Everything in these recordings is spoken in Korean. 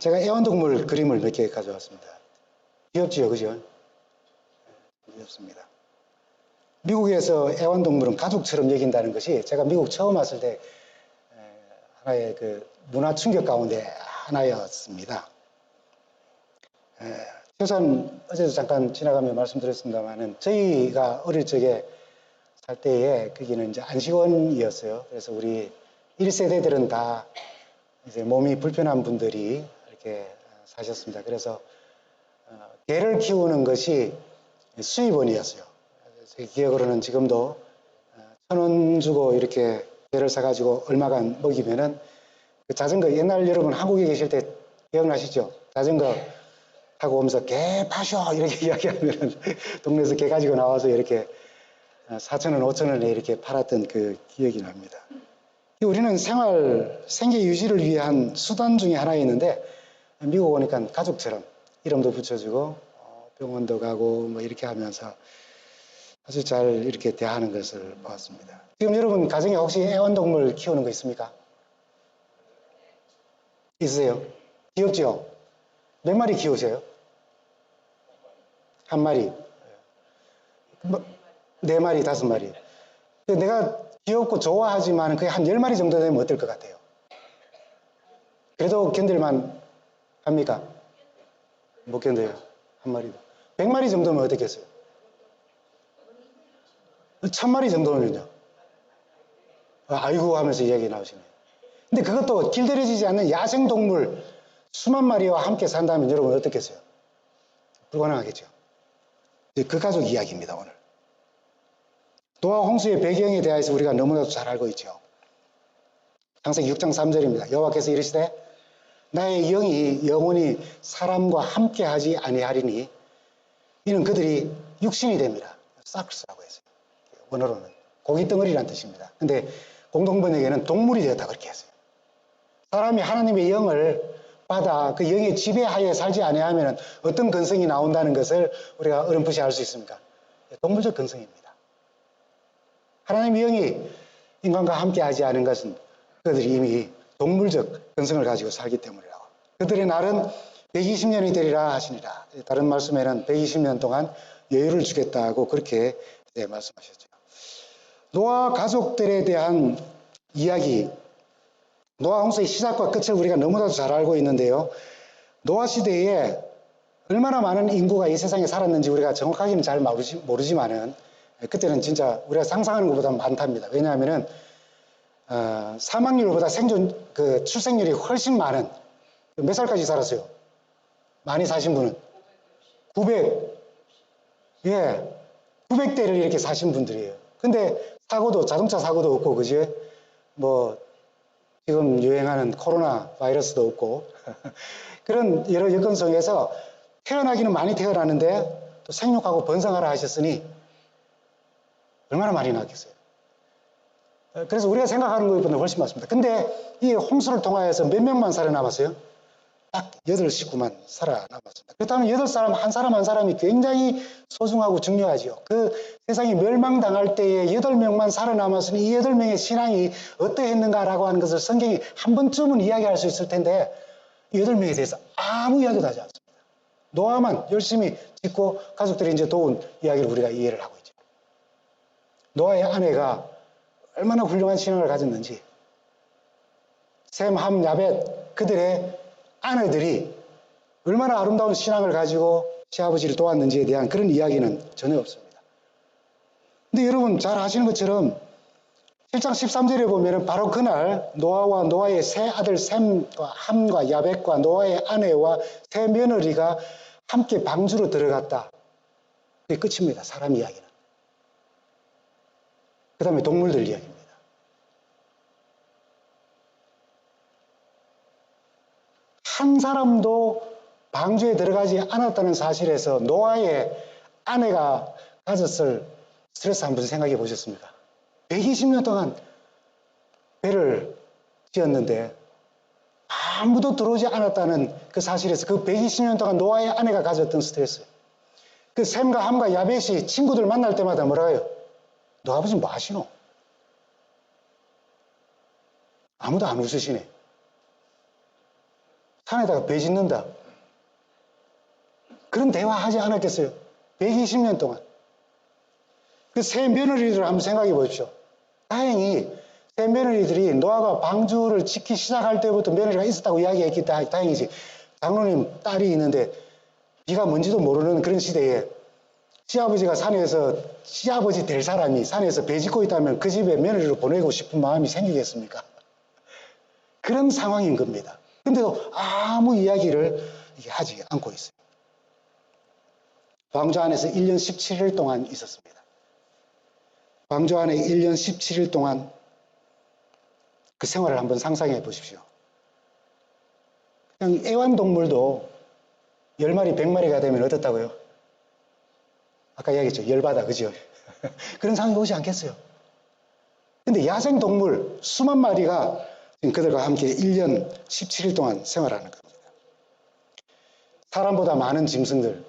제가 애완동물 그림을 몇 개 가져왔습니다. 귀엽지요, 그죠? 귀엽습니다. 미국에서 애완동물은 가족처럼 여긴다는 것이 제가 미국 처음 왔을 때 하나의 그 문화 충격 가운데 하나였습니다. 최소한 어제도 잠깐 지나가며 말씀드렸습니다만은 저희가 어릴 적에 살 때에 거기는 이제 안식원이었어요. 그래서 우리 1세대들은 다 이제 몸이 불편한 분들이 이렇게 사셨습니다. 그래서 개를 키우는 것이 수입원이었어요. 제 기억으로는 지금도 1,000원 주고 이렇게 개를 사가지고 얼마간 먹이면은 그 자전거 옛날 여러분 한국에 계실 때 기억나시죠? 자전거 타고 오면서 개 파쇼 이렇게 이야기하면은 동네에서 개 가지고 나와서 이렇게 4,000원, 5,000원에 이렇게 팔았던 그 기억이 납니다. 우리는 생계 유지를 위한 수단 중에 하나였는데 미국 오니까 가족처럼 이름도 붙여주고 병원도 가고 뭐 이렇게 하면서 아주 잘 이렇게 대하는 것을 보았습니다. 지금 여러분 가정에 혹시 애완동물 키우는 거 있습니까? 있으세요? 귀엽죠? 몇 마리 키우세요? 한 마리? 네 마리, 5마리. 내가 귀엽고 좋아하지만 그게 한 10마리 정도 되면 어떨 것 같아요? 그래도 견딜만 합니까? 못 견뎌요. 한 마리도. 100마리 정도면 어떻겠어요? 1000마리 정도면요. 아이고 하면서 이야기 나오시네요. 근데 그것도 길들여지지 않는 야생동물 수만 마리와 함께 산다면 여러분 어떻겠어요? 불가능하겠죠. 그 가족 이야기입니다, 오늘. 노아 홍수의 배경에 대해서 우리가 너무나도 잘 알고 있죠. 창세기 6장 3절입니다. 여호와께서 이르시되 나의 영이 영원히 사람과 함께하지 아니하리니 이는 그들이 육신이 됩니다. 싹스라고 했어요. 원어로는 고깃덩어리란 뜻입니다. 근데 공동번역에는 동물이 되었다 그렇게 했어요. 사람이 하나님의 영을 받아 그 영의 지배하에 살지 아니하면 어떤 근성이 나온다는 것을 우리가 어렴풋이 알 수 있습니까? 동물적 근성입니다. 하나님의 영이 인간과 함께하지 않은 것은 그들이 이미 동물적 근성을 가지고 살기 때문이라고. 그들의 날은 120년이 되리라 하시니라. 다른 말씀에는 120년 동안 여유를 주겠다고 그렇게 말씀하셨죠. 노아 가족들에 대한 이야기, 노아 홍수의 시작과 끝을 우리가 너무나도 잘 알고 있는데요. 노아 시대에 얼마나 많은 인구가 이 세상에 살았는지 우리가 정확하게는 잘 모르지만은 그때는 진짜 우리가 상상하는 것보다 많답니다. 왜냐하면은 사망률보다 출생률이 훨씬 많은 몇 살까지 살았어요? 많이 사신 분은 900, 예, 900대를 이렇게 사신 분들이에요. 근데 자동차 사고도 없고, 그지? 뭐 지금 유행하는 코로나 바이러스도 없고 그런 여러 여건 속에서 태어나기는 많이 태어나는데 또 생육하고 번성하라 하셨으니 얼마나 많이 낳겠어요. 그래서 우리가 생각하는 것보다 훨씬 많습니다. 근데 이 홍수를 통하여서 몇 명만 살아남았어요? 딱 8식구만 살아남았습니다. 그렇다면 8사람, 한 사람 한 사람이 굉장히 소중하고 중요하죠. 그 세상이 멸망당할 때에 8명만 살아남았으니 이 8명의 신앙이 어떠했는가라고 하는 것을 성경이 한 번쯤은 이야기할 수 있을 텐데 이 8명에 대해서 아무 이야기도 하지 않습니다. 노아만 열심히 짓고 가족들이 이제 도운 이야기를 우리가 이해를 하고 있죠. 노아의 아내가 얼마나 훌륭한 신앙을 가졌는지 셈, 함, 야벳 그들의 아내들이 얼마나 아름다운 신앙을 가지고 시아버지를 도왔는지에 대한 그런 이야기는 전혀 없습니다. 근데 여러분 잘 아시는 것처럼 7장 13절에 보면은 바로 그날 노아와 노아의 세 아들 셈과 함과 야벳과 노아의 아내와 세 며느리가 함께 방주로 들어갔다. 그게 끝입니다. 사람 이야기는. 그 다음에 동물들 이야기입니다. 한 사람도 방주에 들어가지 않았다는 사실에서 노아의 아내가 가졌을 스트레스 한번 생각해 보셨습니까? 120년 동안 배를 지었는데 아무도 들어오지 않았다는 그 사실에서 그 120년 동안 노아의 아내가 가졌던 스트레스. 그 셈과 함과 야벳이 친구들 만날 때마다 뭐라 해요? 너 아버지 뭐 하시노? 아무도 안 웃으시네. 산에다가 배 짓는다. 그런 대화 하지 않았겠어요? 120년 동안. 그 새 며느리들을 한번 생각해 보십시오. 다행히 새 며느리들이 노아가 방주를 짓기 시작할 때부터 며느리가 있었다고 이야기했기 때문에 다행이지. 장로님 딸이 있는데 비가 뭔지도 모르는 그런 시대에 시아버지가 산에서 시아버지 될 사람이 산에서 배 짓고 있다면 그 집에 며느리를 보내고 싶은 마음이 생기겠습니까? 그런 상황인 겁니다. 근데도 아무 이야기를 하지 않고 있어요. 방주 안에서 1년 17일 동안 있었습니다. 방주 안에 1년 17일 동안 그 생활을 한번 상상해 보십시오. 그냥 애완동물도 10마리, 100마리가 되면 어떻다고요? 아까 이야기했죠. 열받아, 그죠? 그런 상황이 오지 않겠어요? 근데 야생동물 수만 마리가 그들과 함께 1년 17일 동안 생활하는 겁니다. 사람보다 많은 짐승들,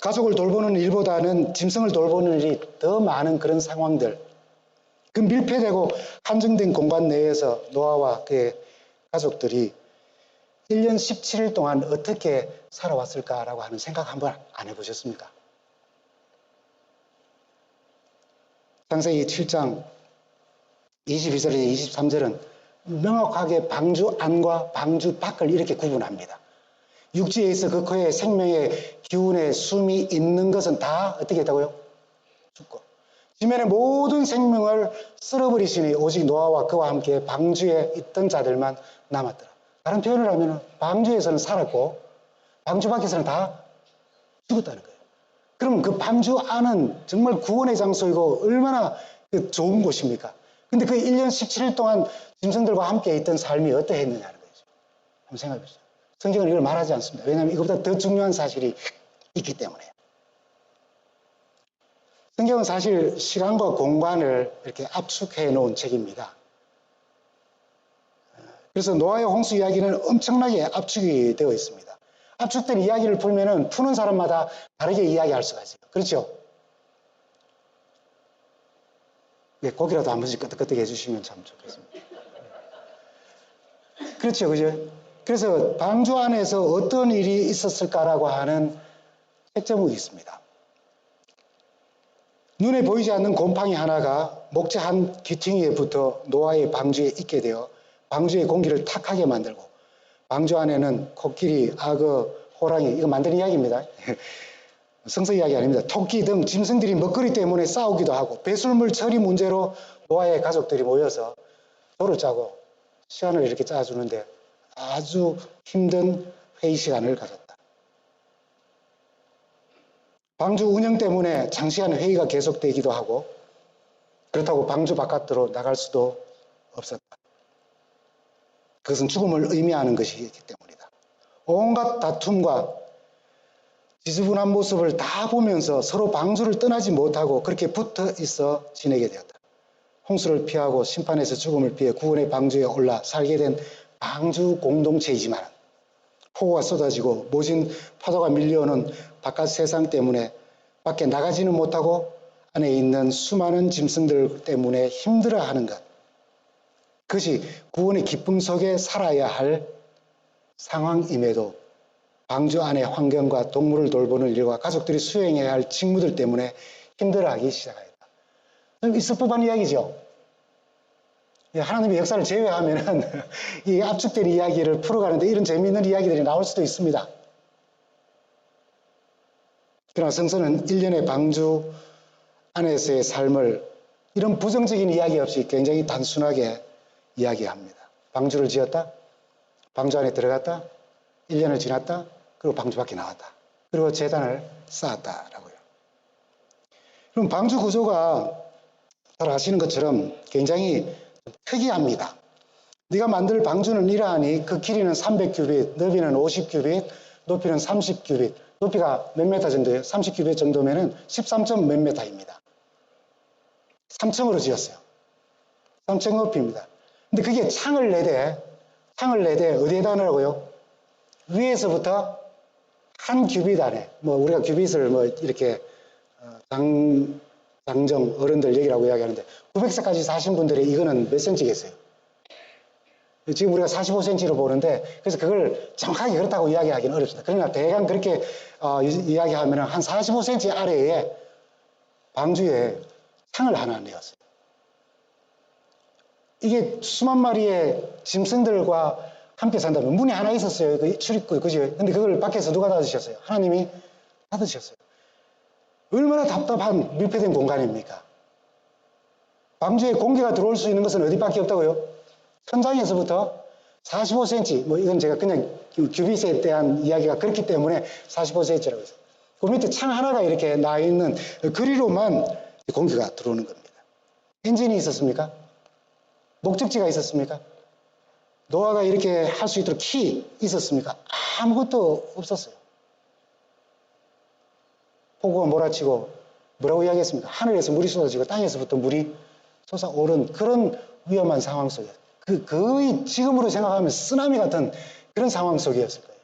가족을 돌보는 일보다는 짐승을 돌보는 일이 더 많은 그런 상황들, 그 밀폐되고 한정된 공간 내에서 노아와 그의 가족들이 1년 17일 동안 어떻게 살아왔을까라고 하는 생각 한번 안 해보셨습니까? 창세기 7장 22절에서 23절은 명확하게 방주 안과 방주 밖을 이렇게 구분합니다. 육지에 있어 그 코에 생명의 기운의 숨이 있는 것은 다 어떻게 했다고요? 죽고. 지면의 모든 생명을 쓸어버리시니 오직 노아와 그와 함께 방주에 있던 자들만 남았더라. 다른 표현을 하면 방주에서는 살았고 방주 밖에서는 다 죽었다는 거예요. 그럼 그 방주 안은 정말 구원의 장소이고 얼마나 좋은 곳입니까? 근데 그 1년 17일 동안 짐승들과 함께 있던 삶이 어떠했느냐는 거죠. 한번 생각해 보세요. 성경은 이걸 말하지 않습니다. 왜냐하면 이것보다 더 중요한 사실이 있기 때문에. 성경은 사실 시간과 공간을 이렇게 압축해 놓은 책입니다. 그래서 노아의 홍수 이야기는 엄청나게 압축이 되어 있습니다. 압축된 이야기를 풀면은 푸는 사람마다 다르게 이야기할 수가 있어요. 그렇죠? 네, 고기라도 한 번씩 끄덕끄덕 해주시면 참 좋겠습니다. 그렇죠, 그죠? 그래서 방주 안에서 어떤 일이 있었을까라고 하는 책제목이 있습니다. 눈에 보이지 않는 곰팡이 하나가 목재 한 귀퉁이에 붙어 노아의 방주에 있게 되어 방주의 공기를 탁하게 만들고 방주 안에는 코끼리, 악어, 호랑이 이거 만드는 이야기입니다. 성서 이야기 아닙니다. 토끼 등 짐승들이 먹거리 때문에 싸우기도 하고 배설물 처리 문제로 노아의 가족들이 모여서 조를 짜고 시간을 이렇게 짜주는데 아주 힘든 회의 시간을 가졌다. 방주 운영 때문에 장시간 회의가 계속되기도 하고 그렇다고 방주 바깥으로 나갈 수도 없었다. 그것은 죽음을 의미하는 것이기 때문이다. 온갖 다툼과 지저분한 모습을 다 보면서 서로 방주를 떠나지 못하고 그렇게 붙어 있어 지내게 되었다. 홍수를 피하고 심판에서 죽음을 피해 구원의 방주에 올라 살게 된 방주 공동체이지만 폭우가 쏟아지고 모진 파도가 밀려오는 바깥 세상 때문에 밖에 나가지는 못하고 안에 있는 수많은 짐승들 때문에 힘들어하는 것. 그것이 구원의 기쁨 속에 살아야 할 상황임에도 방주 안의 환경과 동물을 돌보는 일과 가족들이 수행해야 할 직무들 때문에 힘들어하기 시작했다. 있을 법한 이야기죠. 하나님의 역사를 제외하면은 이 압축된 이야기를 풀어가는데 이런 재미있는 이야기들이 나올 수도 있습니다. 그러나 성서는 일련의 방주 안에서의 삶을 이런 부정적인 이야기 없이 굉장히 단순하게 이야기합니다. 방주를 지었다, 방주 안에 들어갔다, 1년을 지났다, 그리고 방주 밖에 나왔다. 그리고 제단을 쌓았다라고요. 그럼 방주 구조가 잘 아시는 것처럼 굉장히 특이합니다. 네가 만들 방주는 이러하니 그 길이는 300규빗, 너비는 50규빗, 높이는 30규빗. 높이가 몇 메타 정도예요? 30규빗 정도면은 13점 몇 메타입니다. 3층으로 지었어요. 3층 높이입니다. 근데 그게 창을 내대 어디에다 넣으라고요? 위에서부터 한 규빗 안에, 우리가 규빗을 이렇게 장정 어른들 얘기라고 이야기하는데 900세까지 사신 분들이 이거는 몇 센치겠어요? 지금 우리가 45cm로 보는데, 그래서 그걸 정확하게 그렇다고 이야기하기는 어렵습니다. 그러나 대강 그렇게 이야기하면 한 45cm 아래에 방주에 창을 하나 내었어요. 이게 수만 마리의 짐승들과 함께 산다면 문이 하나 있었어요. 그 출입구, 그죠? 근데 그걸 밖에서 누가 닫으셨어요? 하나님이 닫으셨어요. 얼마나 답답한 밀폐된 공간입니까? 방주에 공기가 들어올 수 있는 것은 어디밖에 없다고요? 천장에서부터 45cm, 뭐 이건 제가 그냥 규빗에 대한 이야기가 그렇기 때문에 45cm라고 했어요. 그 밑에 창 하나가 이렇게 나 있는 거리로만 공기가 들어오는 겁니다. 엔진이 있었습니까? 목적지가 있었습니까? 노아가 이렇게 할 수 있도록 키 있었습니까? 아무것도 없었어요. 폭우가 몰아치고 뭐라고 이야기했습니까? 하늘에서 물이 쏟아지고 땅에서부터 물이 솟아오른 그런 위험한 상황 속에 거의 지금으로 생각하면 쓰나미 같은 그런 상황 속이었을 거예요.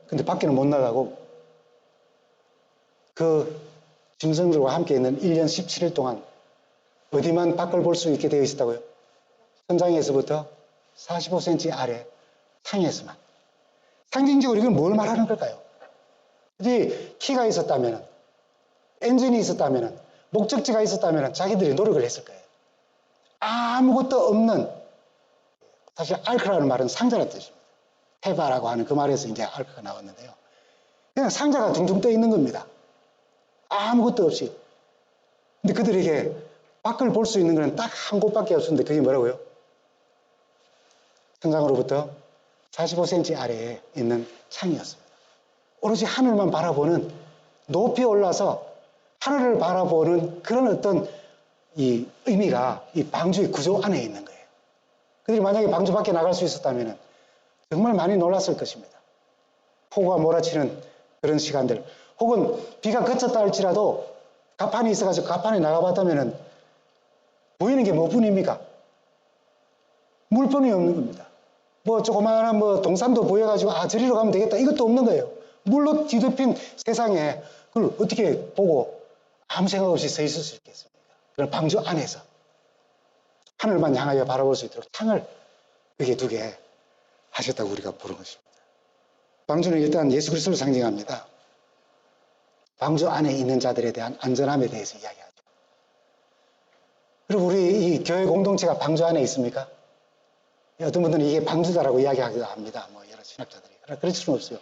근데 밖에는 못 나가고 그 짐승들과 함께 있는 1년 17일 동안 어디만 밖을 볼 수 있게 되어 있었다고요? 천장에서부터 45cm 아래 창에서만. 상징적으로 이건 뭘 말하는 걸까요? 이 키가 있었다면, 엔진이 있었다면, 목적지가 있었다면 자기들이 노력을 했을 거예요. 아무것도 없는, 사실 알크라는 말은 상자라는 뜻입니다. 테바라고 하는 그 말에서 이제 알크가 나왔는데요. 그냥 상자가 둥둥 떠 있는 겁니다. 아무것도 없이. 근데 그들에게 밖을 볼 수 있는 건 딱 한 곳밖에 없었는데 그게 뭐라고요? 천장으로부터 45cm 아래에 있는 창이었습니다. 오로지 하늘만 바라보는, 높이 올라서 하늘을 바라보는 그런 어떤 이 의미가 이 방주의 구조 안에 있는 거예요. 그들이 만약에 방주 밖에 나갈 수 있었다면 정말 많이 놀랐을 것입니다. 폭우가 몰아치는 그런 시간들, 혹은 비가 그쳤다 할지라도 가판이 있어가지고 가판에 나가봤다면 보이는 게 뭐뿐입니까? 물뿐이 없는 겁니다. 뭐 조그마한 뭐 동산도 보여가지고 저리로 가면 되겠다 이것도 없는 거예요. 물로 뒤덮인 세상에 그걸 어떻게 보고 아무 생각 없이 서 있을 수 있겠습니까? 그런 방주 안에서 하늘만 향하여 바라볼 수 있도록 창을 여기에 두게 하셨다고 우리가 보는 것입니다. 방주는 일단 예수 그리스도를 상징합니다. 방주 안에 있는 자들에 대한 안전함에 대해서 이야기하죠. 그리고 우리 이 교회 공동체가 방주 안에 있습니까? 어떤 분들은 이게 방주다라고 이야기하기도 합니다. 뭐 여러 신학자들이. 그럴 수는 없어요.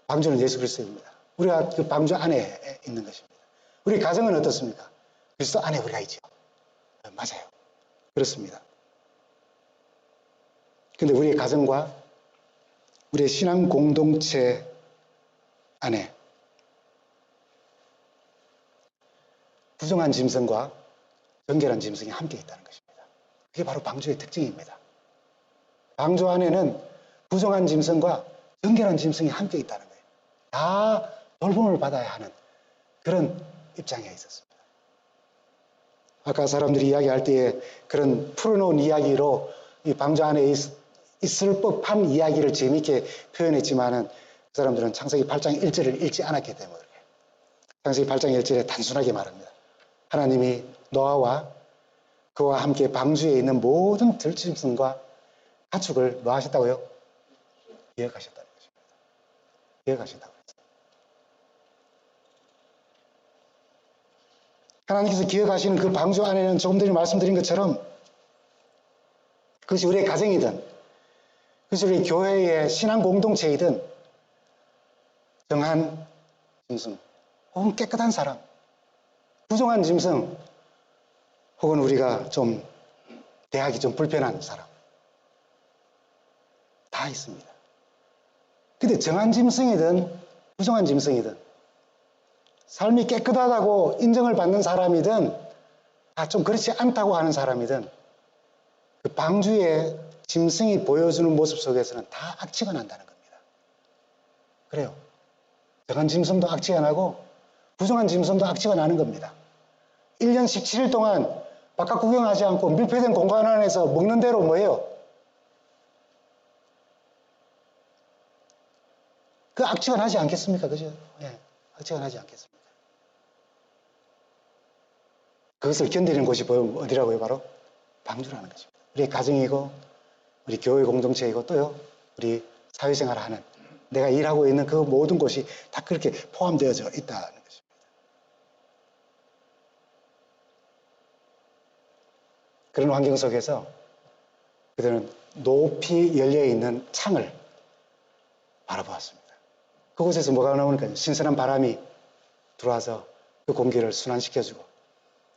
방주는 예수 그리스도입니다. 우리가 그 방주 안에 있는 것입니다. 우리 가정은 어떻습니까? 그리스도 안에 우리가 있죠. 맞아요. 그렇습니다. 근데 우리의 가정과 우리의 신앙 공동체 안에 부정한 짐승과 정결한 짐승이 함께 있다는 것입니다. 그게 바로 방주의 특징입니다. 방주 안에는 부정한 짐승과 정결한 짐승이 함께 있다는 거예요. 다 돌봄을 받아야 하는 그런 입장에 있었습니다. 아까 사람들이 이야기할 때에 그런 풀어놓은 이야기로 이 방주 안에 있을 법한 이야기를 재미있게 표현했지만은 그 사람들은 창세기 8장 1절을 읽지 않았기 때문에 창세기 8장 1절에 단순하게 말합니다. 하나님이 노아와 그와 함께 방주에 있는 모든 들짐승과 가축을 뭐 하셨다고요? 기억하셨다는 것입니다. 기억하셨다고 했어요. 하나님께서 기억하시는 그 방주 안에는 조금 전에 말씀드린 것처럼 그것이 우리의 가정이든 그것이 우리 교회의 신앙 공동체이든 정한 짐승 혹은 깨끗한 사람, 부정한 짐승 혹은 우리가 좀 대하기 좀 불편한 사람 다 있습니다. 근데 정한 짐승이든 부정한 짐승이든 삶이 깨끗하다고 인정을 받는 사람이든 좀 그렇지 않다고 하는 사람이든 그 방주의 짐승이 보여주는 모습 속에서는 다 악취가 난다는 겁니다. 그래요. 정한 짐승도 악취가 나고 부정한 짐승도 악취가 나는 겁니다. 1년 17일 동안 바깥 구경하지 않고 밀폐된 공간 안에서 먹는 대로 뭐예요? 그 악취가 나지 않겠습니까? 그죠? 예, 악취가 나지 않겠습니까? 그것을 견디는 곳이 어디라고요? 바로 방주라는 것입니다. 우리 가정이고 우리 교회 공동체이고 또요 우리 사회생활을 하는 내가 일하고 있는 그 모든 곳이 다 그렇게 포함되어져 있다는 것입니다. 그런 환경 속에서 그들은 높이 열려있는 창을 바라보았습니다. 그곳에서 뭐가 나오니까 신선한 바람이 들어와서 그 공기를 순환시켜주고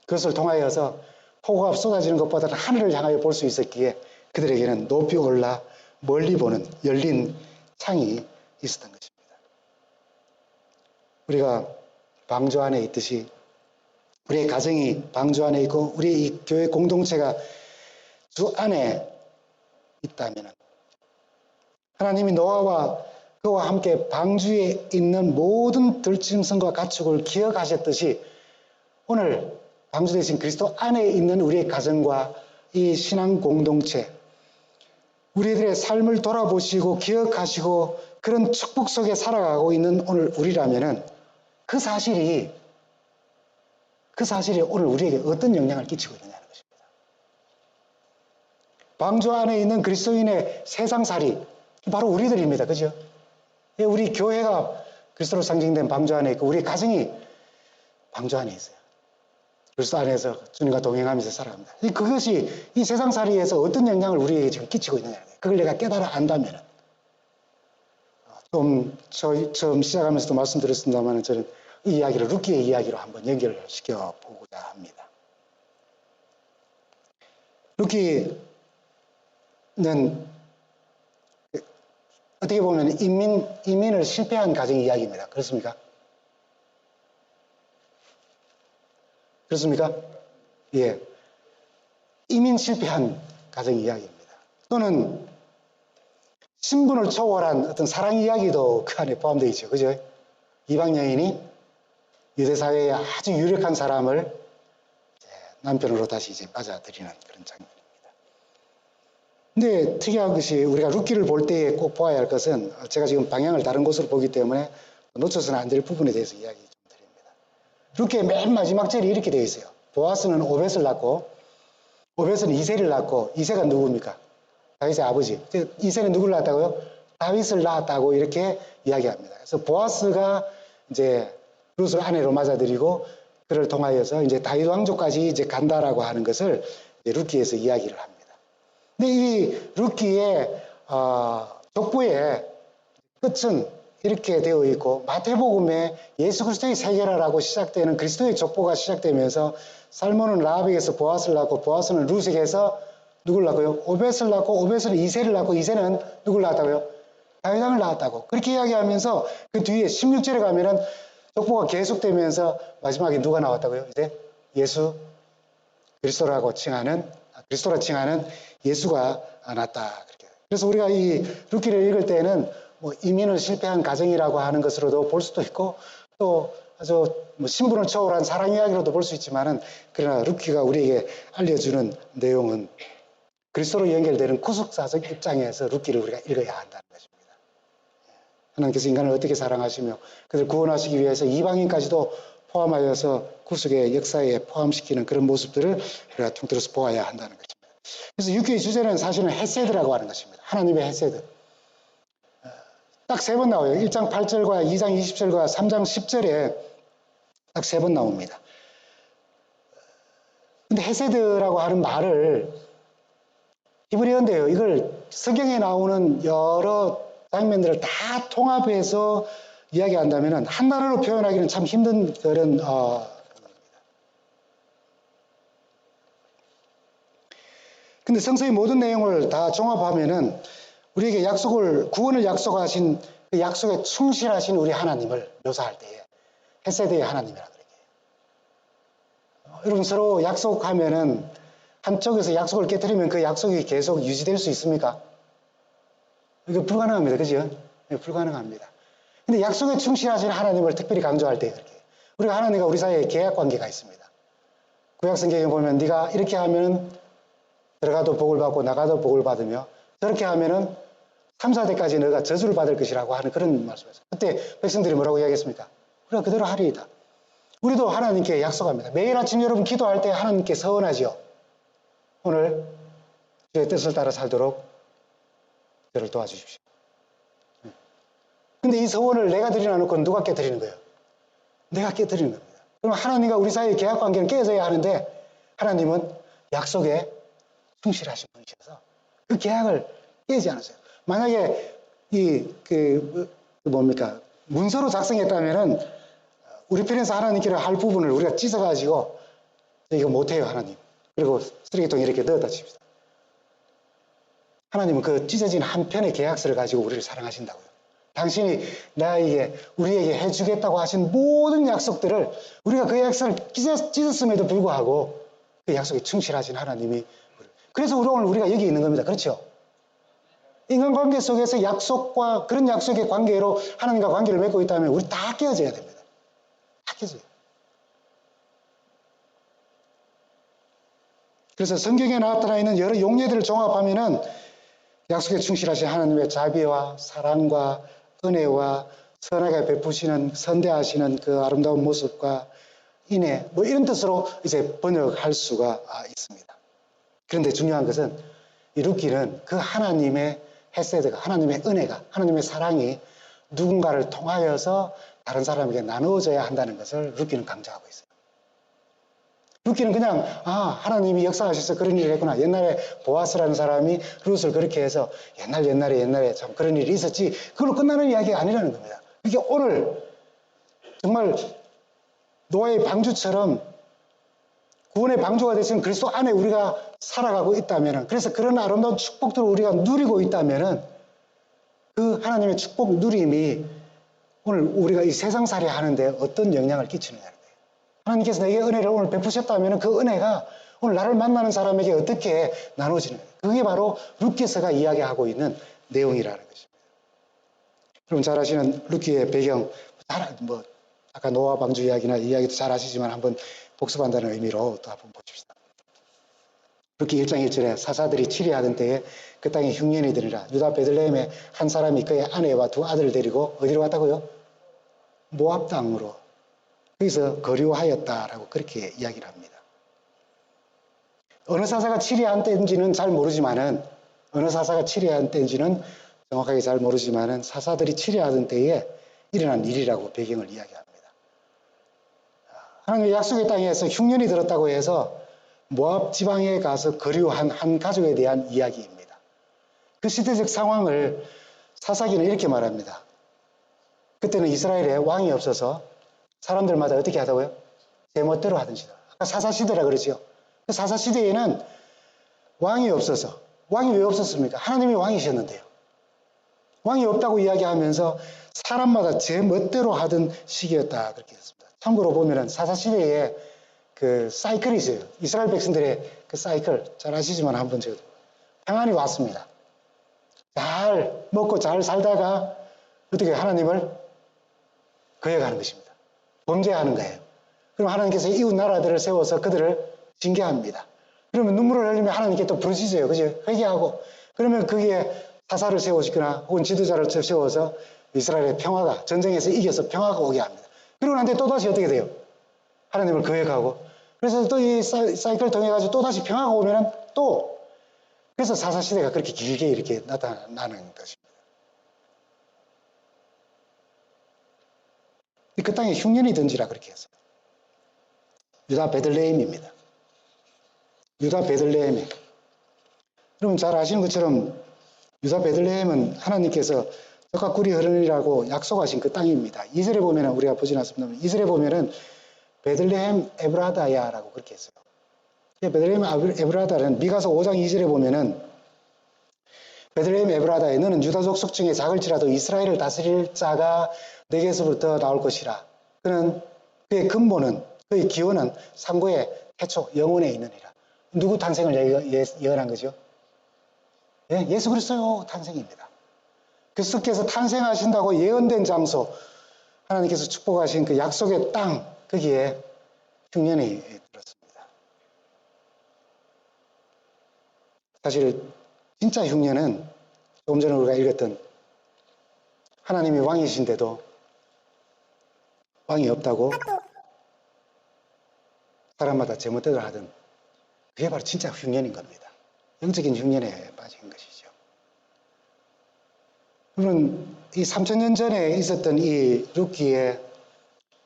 그것을 통하여서 폭우가 쏟아지는 것보다는 하늘을 향하여 볼 수 있었기에 그들에게는 높이 올라 멀리 보는 열린 창이 있었던 것입니다. 우리가 방주 안에 있듯이 우리의 가정이 방주 안에 있고 우리의 이 교회 공동체가 주 안에 있다면 하나님이 노아와 그와 함께 방주에 있는 모든 들짐승과 가축을 기억하셨듯이 오늘 방주 대신 그리스도 안에 있는 우리의 가정과 이 신앙 공동체 우리들의 삶을 돌아보시고 기억하시고 그런 축복 속에 살아가고 있는 오늘 우리라면은 그 사실이 오늘 우리에게 어떤 영향을 끼치고 있느냐는 것입니다. 방주 안에 있는 그리스도인의 세상살이 바로 우리들입니다. 그죠? 우리 교회가 그리스도로 상징된 방주 안에 있고 우리 가정이 방주 안에 있어요. 그리스도 안에서 주님과 동행하면서 살아갑니다. 그것이 이 세상살이에서 어떤 영향을 우리에게 지금 끼치고 있느냐는 거예요. 그걸 내가 깨달아 안다면 좀 처음 시작하면서도 말씀드렸습니다만 저는 이 이야기를 룻기의 이야기로 한번 연결시켜 보고자 합니다. 룻기는 어떻게 보면 이민을 실패한 가정 이야기입니다. 그렇습니까? 그렇습니까? 예. 이민 실패한 가정 이야기입니다. 또는 신분을 초월한 어떤 사랑 이야기도 그 안에 포함되어 있죠. 그죠? 이방 여인이 유대 사회에 아주 유력한 사람을 남편으로 다시 이제 빠져들이는 그런 장면입니다. 근데 특이한 것이 우리가 룻기를 볼 때에 꼭 보아야 할 것은 제가 지금 방향을 다른 곳으로 보기 때문에 놓쳐서는 안 될 부분에 대해서 이야기 좀 드립니다. 룻기의 맨 마지막 절이 이렇게 되어 있어요. 보아스는 오벳을 낳고 오벳은 이새를 낳고 이새가 누굽니까? 다윗의 아버지. 이새는 누구를 낳았다고요? 다윗을 낳았다고 이렇게 이야기합니다. 그래서 보아스가 이제 룻을 아내로 맞아들이고 그를 통하여서 이제 다윗 왕조까지 이제 간다라고 하는 것을 룻기에서 이야기를 합니다. 근데 이 룻기의 족보의 끝은 이렇게 되어 있고 마태복음에 예수 그리스도의 세계라라고 시작되는 그리스도의 족보가 시작되면서 살몬은 라합에게서 보아스를 낳고 보아스는 룻에게서 누구를 낳고요? 오벳을 낳고 오벳은 이새를 낳고 이새는 누구를 낳았다고요? 다윗 왕을 낳았다고 그렇게 이야기하면서 그 뒤에 16절에 가면은 족보가 계속되면서 마지막에 누가 나왔다고요? 이제 예수 그리스도로 칭하는 예수가 났다. 그렇게. 그래서 우리가 이 룻기를 읽을 때는 뭐 이민을 실패한 가정이라고 하는 것으로도 볼 수도 있고 또 아주 뭐 신분을 초월한 사랑 이야기로도 볼 수 있지만은 그러나 룻기가 우리에게 알려주는 내용은 그리스도로 연결되는 구속사적 입장에서 룻기를 우리가 읽어야 한다는 것입니다. 하나님께서 인간을 어떻게 사랑하시며 그들을 구원하시기 위해서 이방인까지도 포함하여서 구속의 역사에 포함시키는 그런 모습들을 우리가 통틀어서 보아야 한다는 것입니다. 그래서 6개의 주제는 사실은 헤세드라고 하는 것입니다. 하나님의 헤세드. 딱 3번 나와요. 1장 8절과 2장 20절과 3장 10절에 딱 3번 나옵니다. 근데 헤세드라고 하는 말을 히브리어인데요. 이걸 성경에 나오는 여러 장면들을 다 통합해서 이야기한다면 한 단어로 표현하기는 참 힘든 그런 근데 성서의 모든 내용을 다 종합하면은 우리에게 구원을 약속하신 그 약속에 충실하신 우리 하나님을 묘사할 때에 헤세드의 하나님이라고 그래요. 여러분 서로 약속하면은 한쪽에서 약속을 깨뜨리면 그 약속이 계속 유지될 수 있습니까? 이거 불가능합니다. 그죠? 네, 불가능합니다. 근데 약속에 충실하신 하나님을 특별히 강조할 때 그렇게 우리가 하나님과 우리 사이에 계약 관계가 있습니다. 구약 성경에 보면 네가 이렇게 하면 들어가도 복을 받고 나가도 복을 받으며 저렇게 하면은 3, 4대까지 너가 저주를 받을 것이라고 하는 그런 말씀이었어요. 그때 백성들이 뭐라고 이야기했습니까? 우리가 그대로 하리이다. 우리도 하나님께 약속합니다. 매일 아침 여러분 기도할 때 하나님께 서원하지요. 오늘 주의 뜻을 따라 살도록 저를 도와주십시오. 근데 이 서원을 내가 드리나 놓고 누가 깨뜨리는 거예요? 내가 깨뜨리는 겁니다. 그럼 하나님과 우리 사이의 계약 관계는 깨져야 하는데 하나님은 약속에 충실하신 분이셔서 그 계약을 깨지 않으세요. 만약에 문서로 작성했다면은 우리 편에서 하나님께로 할 부분을 우리가 찢어가지고 이거 못해요, 하나님. 그리고 쓰레기통에 이렇게 넣어다 칩시다. 하나님은 그 찢어진 한 편의 계약서를 가지고 우리를 사랑하신다고요. 당신이 우리에게 해주겠다고 하신 모든 약속들을 우리가 그 약속을 찢었음에도 불구하고 그 약속에 충실하신 하나님이, 그래서 오늘 우리가 여기 있는 겁니다. 그렇죠? 인간관계 속에서 약속과 그런 약속의 관계로 하나님과 관계를 맺고 있다면 우리 다 깨어져야 됩니다. 다 깨져요. 그래서 성경에 나타나 있는 여러 용례들을 종합하면은 약속에 충실하신 하나님의 자비와 사랑과 은혜와 선하게 베푸시는, 선대하시는 그 아름다운 모습과 인애, 이런 뜻으로 이제 번역할 수가 있습니다. 그런데 중요한 것은 이 룻기는 그 하나님의 헤세드가, 하나님의 은혜가, 하나님의 사랑이 누군가를 통하여서 다른 사람에게 나누어져야 한다는 것을 룻기는 강조하고 있어요. 룻기는 그냥 하나님이 역사하셔서 그런 일을 했구나. 옛날에 보아스라는 사람이 룻을 그렇게 해서 옛날에 참 그런 일이 있었지. 그걸로 끝나는 이야기가 아니라는 겁니다. 이게 오늘 정말 노아의 방주처럼 구원의 방주가 되신 그리스도 안에 우리가 살아가고 있다면, 그래서 그런 아름다운 축복들을 우리가 누리고 있다면 그 하나님의 축복 누림이 오늘 우리가 이 세상살이 하는데 어떤 영향을 끼치느냐는 거예요. 하나님께서 내게 은혜를 오늘 베푸셨다면 그 은혜가 오늘 나를 만나는 사람에게 어떻게 나눠지는 거예요. 그게 바로 룻기서가 이야기하고 있는 내용이라는 것입니다. 여러분 잘 아시는 룻기의 배경, 아까 노아 방주 이야기도 잘 아시지만 한번 복습한다는 의미로 또 한번 보십시다. 룻기 1장 1절에 사사들이 치리하던 때에 그 땅에 흉년이 드니라. 유다 베들레헴에 한 사람이 그의 아내와 두 아들을 데리고 어디로 갔다고요? 모압 땅으로. 거기서 거류하였다라고 그렇게 이야기를 합니다. 어느 사사가 치리한 때인지는 잘 모르지만은, 정확하게 잘 모르지만은 사사들이 치리하던 때에 일어난 일이라고 배경을 이야기합니다. 하나님의 약속의 땅에서 흉년이 들었다고 해서 모압 지방에 가서 거류한 한 가족에 대한 이야기입니다. 그 시대적 상황을 사사기는 이렇게 말합니다. 그때는 이스라엘에 왕이 없어서 사람들마다 어떻게 하다고요? 제멋대로 하던 시대. 아까 사사시대라 그러죠. 그 사사시대에는 왕이 없어서, 왕이 왜 없었습니까? 하나님이 왕이셨는데요. 왕이 없다고 이야기하면서 사람마다 제멋대로 하던 시기였다 그렇게 했습니다. 참고로 보면은 사사시대에 그 사이클이 있어요. 이스라엘 백성들의 그 사이클 잘 아시지만 한번 제가 평안이 왔습니다. 잘 먹고 잘 살다가 어떻게 하나님을 거역하는 것입니다. 범죄하는 거예요. 그럼 하나님께서 이웃 나라들을 세워서 그들을 징계합니다. 그러면 눈물을 흘리면 하나님께 또 부르짖어요. 그죠? 회개하고. 그러면 거기에 사사를 세우시거나 혹은 지도자를 세워서 이스라엘의 평화가, 전쟁에서 이겨서 평화가 오게 합니다. 그러고 난 뒤에 또다시 어떻게 돼요? 하나님을 거역하고. 그래서 또 이 사이클을 통해가지고 또다시 평화가 오면은 그래서 사사시대가 그렇게 길게 이렇게 나타나는 것입니다. 그 땅에 흉년이 든지라 그렇게 했어요. 유다 베들레헴입니다. 유다 베들레헴에. 여러분 잘 아시는 것처럼 유다 베들레헴은 하나님께서 젖과 꿀이 흐르니라고 약속하신 그 땅입니다. 2절에 보면 우리가 보진 않습니다만 2절에 보면은 베들레헴 에브라다야라고 그렇게 했어요. 베들레헴 에브라다는 미가서 5장 2절에 보면은 베들레헴 에브라다에 너는 유다 족속 중에 작을지라도 이스라엘을 다스릴 자가 내게서부터 나올 것이라. 그의 근본은, 그의 기원은 상고의 태초 영혼에 있느니라. 누구 탄생을 예언한 거죠? 예, 예수 그리스도 탄생입니다. 그리스도께서 탄생하신다고 예언된 장소, 하나님께서 축복하신 그 약속의 땅, 거기에 흉년이 들었습니다. 사실 진짜 흉년은 조금 전에 우리가 읽었던 하나님이 왕이신데도 왕이 없다고 사람마다 제멋대로 하던 그게 바로 진짜 흉년인 겁니다. 영적인 흉년에 빠진 것이죠. 그러면 이 3000년 전에 있었던 이 룻기의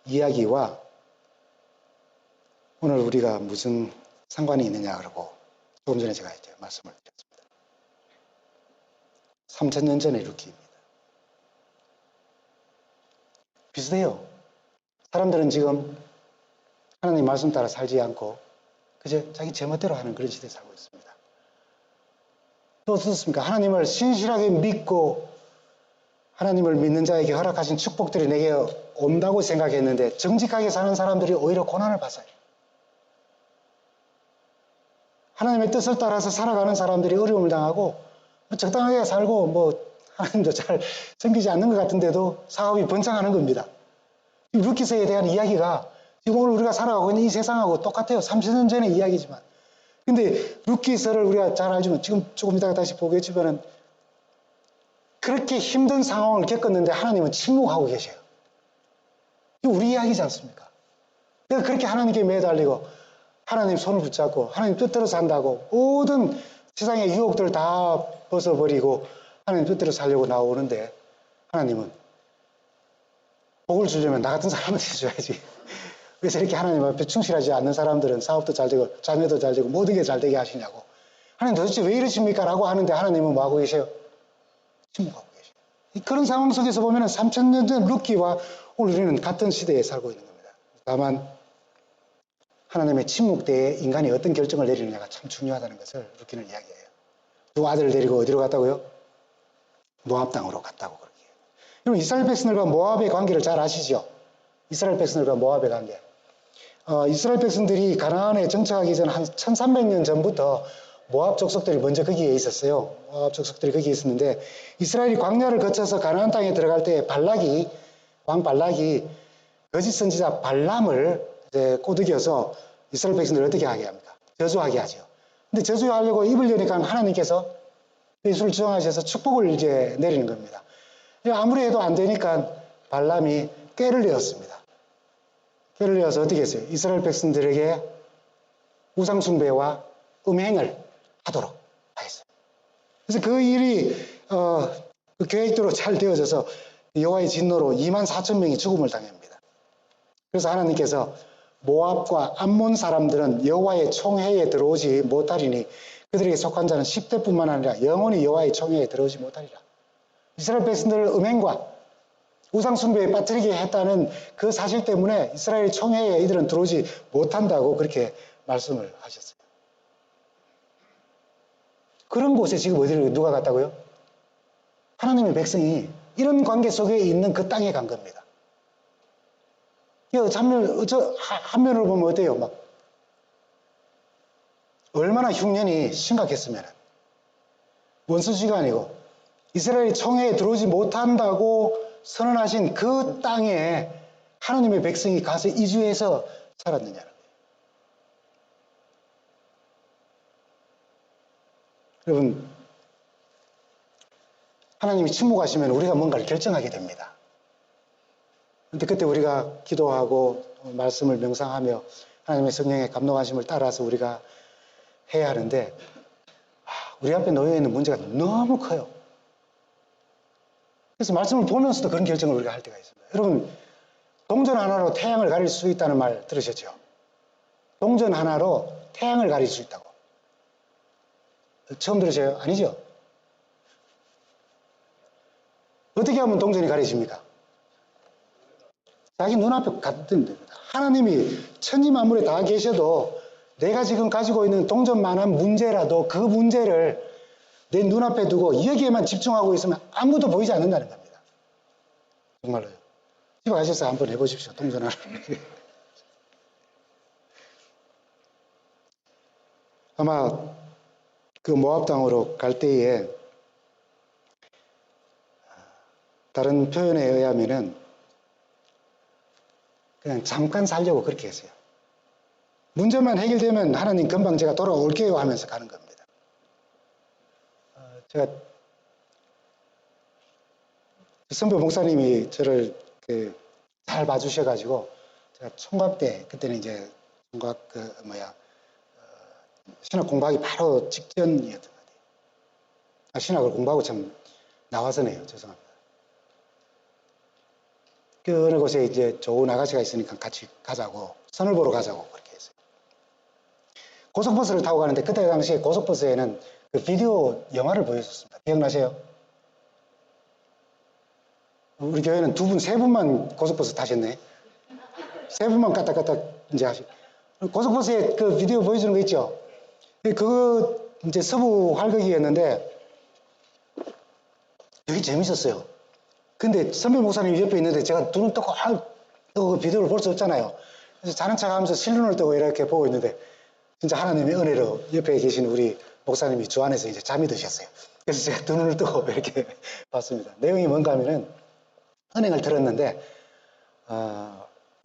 이야기와 오늘 우리가 무슨 상관이 있느냐 그러고 조금 전에 제가 이제 말씀을 드렸습니다. 3000년 전의 룻기입니다. 비슷해요. 사람들은 지금 하나님 말씀 따라 살지 않고 그저 자기 제멋대로 하는 그런 시대에 살고 있습니다. 또 어떻습니까? 하나님을 신실하게 믿고 하나님을 믿는 자에게 허락하신 축복들이 내게 온다고 생각했는데 정직하게 사는 사람들이 오히려 고난을 받아요. 하나님의 뜻을 따라서 살아가는 사람들이 어려움을 당하고 적당하게 살고 하나님도 잘 섬기지 않는 것 같은데도 사업이 번창하는 겁니다. 룻기서에 대한 이야기가 지금 오늘 우리가 살아가고 있는 이 세상하고 똑같아요. 30년 전의 이야기지만. 근데 룻기서를 우리가 잘 알지만 지금 조금 이따가 다시 보겠지만은 그렇게 힘든 상황을 겪었는데 하나님은 침묵하고 계셔요. 이게 우리 이야기지 않습니까? 그래서 그렇게 하나님께 매달리고 하나님 손을 붙잡고 하나님 뜻대로 산다고 모든 세상의 유혹들을 다 벗어버리고 하나님 뜻대로 살려고 나오는데 하나님은 복을 주려면 나 같은 사람한테 줘야지. 그래서 이렇게 하나님 앞에 충실하지 않는 사람들은 사업도 잘 되고 자녀도 잘 되고 모든 게 잘 되게 하시냐고. 하나님 도대체 왜 이러십니까? 라고 하는데 하나님은 뭐 하고 계세요? 침묵하고 계세요. 그런 상황 속에서 보면 3000년 전 룻기와 오늘 우리는 같은 시대에 살고 있는 겁니다. 다만 하나님의 침묵 때에 인간이 어떤 결정을 내리느냐가 참 중요하다는 것을 룻기는 이야기해요. 두 아들을 데리고 어디로 갔다고요? 모압 땅으로 갔다고 그렇게 해요. 여러분 이스라엘 백성들과 모압의 관계를 잘 아시죠? 이스라엘 백성들과 모압의 관계. 이스라엘 백성들이 가나안에 정착하기 전 한 1300년 전부터 모압 족속들이 먼저 거기에 있었어요. 모압 족속들이 거기에 있었는데 이스라엘이 광야를 거쳐서 가나안 땅에 들어갈 때 왕 발락이 거짓 선지자 발람을 이제 꼬드겨서 이스라엘 백성들을 어떻게 하게 합니까? 저주하게 하죠. 근데 저주하려고 입을 여니까 하나님께서 예수를 정하셔서 축복을 이제 내리는 겁니다. 아무리 해도 안 되니까 발람이 꾀를 내었습니다. 꾀를 내어서 어떻게 했어요? 이스라엘 백성들에게 우상숭배와 음행을 하도록 하였어요. 그래서 그 일이 그 계획대로 잘 되어져서 여호와의 진노로 24,000명이 죽음을 당합니다. 그래서 하나님께서 모압과 암몬 사람들은 여호와의 총회에 들어오지 못하리니 그들에게 속한 자는 10대뿐만 아니라 영원히 여호와의 총회에 들어오지 못하리라. 이스라엘 백성들을 음행과 우상숭배에 빠뜨리게 했다는 그 사실 때문에 이스라엘 총회에 이들은 들어오지 못한다고 그렇게 말씀을 하셨어요. 그런 곳에 지금 어디를 누가 갔다고요? 하나님의 백성이 이런 관계 속에 있는 그 땅에 간 겁니다. 한면으로 보면 어때요? 막 얼마나 흉년이 심각했으면 원수지가 아니고 이스라엘이 총회에 들어오지 못한다고 선언하신 그 땅에 하나님의 백성이 가서 이주해서 살았느냐는 거예요. 여러분, 하나님이 침묵하시면 우리가 뭔가를 결정하게 됩니다. 근데 그때 우리가 기도하고 말씀을 명상하며 하나님의 성령의 감동하심을 따라서 우리가 해야 하는데 우리 앞에 놓여 있는 문제가 너무 커요. 그래서 말씀을 보면서도 그런 결정을 우리가 할 때가 있습니다. 여러분, 동전 하나로 태양을 가릴 수 있다는 말 들으셨죠? 동전 하나로 태양을 가릴 수 있다고. 처음 들으세요? 아니죠? 어떻게 하면 동전이 가려집니까? 자기 눈앞에 갖다 두면 됩니다. 하나님이 천지만물에 다 계셔도 내가 지금 가지고 있는 동전만한 문제라도 그 문제를 내 눈앞에 두고 여기에만 집중하고 있으면 아무도 보이지 않는다는 겁니다. 정말로요. 집에 가셔서 한번 해보십시오. 동전 하나. 아마 그 모압 땅으로 갈 때에 다른 표현에 의하면은 그냥 잠깐 살려고 그렇게 했어요. 문제만 해결되면 하나님 금방 제가 돌아올게요 하면서 가는 겁니다. 제가 선배 목사님이 저를 잘 봐주셔가지고 제가 총각 때 그때는 이제 총각 신학 공부하기 바로 직전이었던 것 같아요. 신학을 공부하고 참 나와서네요. 죄송합니다. 그 어느 곳에 이제 좋은 아가씨가 있으니까 같이 가자고, 선을 보러 가자고 그렇게 했어요. 고속버스를 타고 가는데 그때 당시에 고속버스에는 그 비디오 영화를 보여줬습니다. 기억나세요? 우리 교회는 두 분, 세 분만 고속버스 타셨네. 세 분만 까딱까딱 이제 하시. 고속버스에 그 비디오 보여주는 거 있죠? 그거 이제 서부 활극이었는데 되게 재밌었어요. 근데 선배 목사님 옆에 있는데 제가 눈을 뜨고 그 비디오를 볼 수 없잖아요. 그래서 자는 척 하면서 실눈을 뜨고 이렇게 보고 있는데 진짜 하나님의 은혜로 옆에 계신 우리 목사님이 주 안에서 이제 잠이 드셨어요. 그래서 제가 두 눈을 뜨고 이렇게 봤습니다. 내용이 뭔가 하면은 은행을 들었는데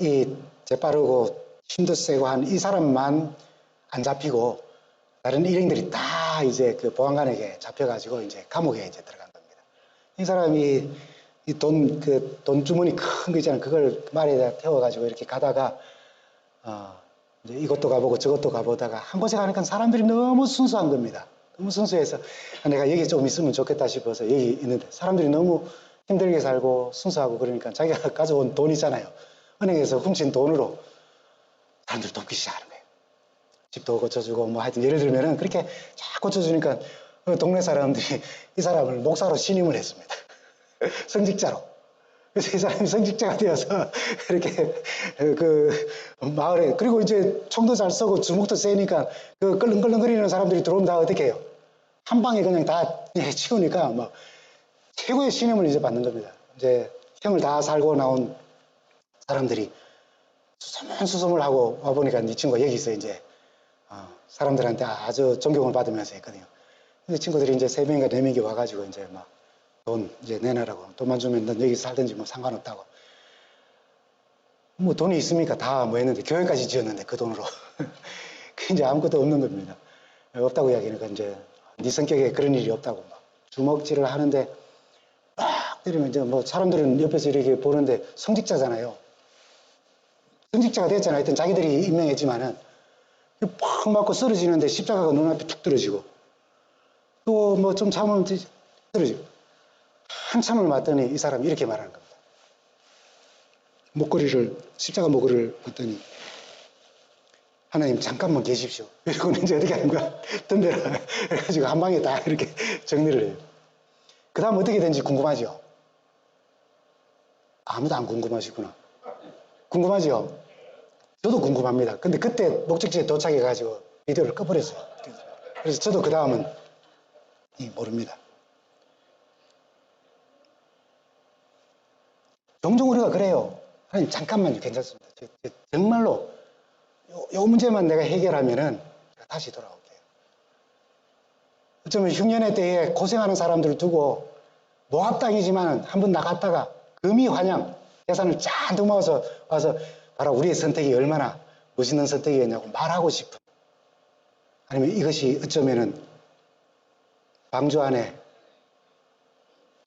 이 재빠르고 힘도 세고 한 이 사람만 안 잡히고 다른 일행들이 다 이제 그 보안관에게 잡혀가지고 이제 감옥에 이제 들어간 겁니다. 이 사람이 이 돈 주머니 큰 거 있잖아요. 그걸 말에다 태워가지고 이렇게 가다가 이제 이것도 가보고 저것도 가보다가 한 곳에 가니까 사람들이 너무 순수한 겁니다. 너무 순수해서 내가 여기 좀 있으면 좋겠다 싶어서 여기 있는데 사람들이 너무 힘들게 살고 순수하고 그러니까 자기가 가져온 돈 있잖아요. 은행에서 훔친 돈으로 사람들 돕기 시작하는 거예요. 집도 고쳐주고 뭐 하여튼 예를 들면은 그렇게 쫙 고쳐주니까 동네 사람들이 이 사람을 목사로 신임을 했습니다. 성직자로. 그래서 이 사람이 성직자가 되어서 이렇게 그 마을에 그리고 이제 총도 잘 쏘고 주먹도 세니까 그 끌렁끌렁거리는 사람들이 들어오면 다 어떻게 해요? 한 방에 그냥 다 치우니까 막 최고의 신임을 이제 받는 겁니다. 이제 형을 다 살고 나온 사람들이 수소문수소문을 하고 와보니까 이 친구가 여기서 이제 사람들한테 아주 존경을 받으면서 했거든요. 근데 친구들이 이제 3명인가 4명이 와가지고 이제 막 돈 이제 내놔라고. 돈만 주면 넌 여기 살든지 뭐 상관없다고. 뭐 돈이 있습니까? 다 뭐 했는데 교회까지 지었는데 그 돈으로. 그 이제 아무것도 없는 겁니다. 없다고 이야기하니까 이제 네 성격에 그런 일이 없다고 막 주먹질을 하는데 막 때리면 이제 뭐 사람들은 옆에서 이렇게 보는데 성직자잖아요. 성직자가 됐잖아요. 하여튼 자기들이 임명했지만은 팍 맞고 쓰러지는데 십자가가 눈앞에 툭 떨어지고 또 뭐 좀 참으면 떨어지고 한참을 맞더니 이 사람이 이렇게 말하는 겁니다. 십자가 목걸이를 봤더니 하나님 잠깐만 계십시오. 이러고는 이제 어떻게 하는 거야? 덤벼라. 그래가지고 한 방에 다 이렇게 정리를 해요. 그 다음 어떻게 되는지 궁금하죠? 아무도 안 궁금하시구나. 궁금하죠? 저도 궁금합니다. 근데 그때 목적지에 도착해가지고 비디오를 꺼버렸어요. 그래서 저도 그 다음은 모릅니다. 종종 우리가 그래요. 하나님 잠깐만요. 괜찮습니다. 정말로 요 문제만 내가 해결하면은 다시 돌아올게요. 어쩌면 흉년의 때에 고생하는 사람들을 두고 모압 땅이지만 한번 나갔다가 금이 환양 예산을 잔뜩 모아서 와서 바로 우리의 선택이 얼마나 멋있는 선택이었냐고 말하고 싶은 아니면 이것이 어쩌면은 방주 안에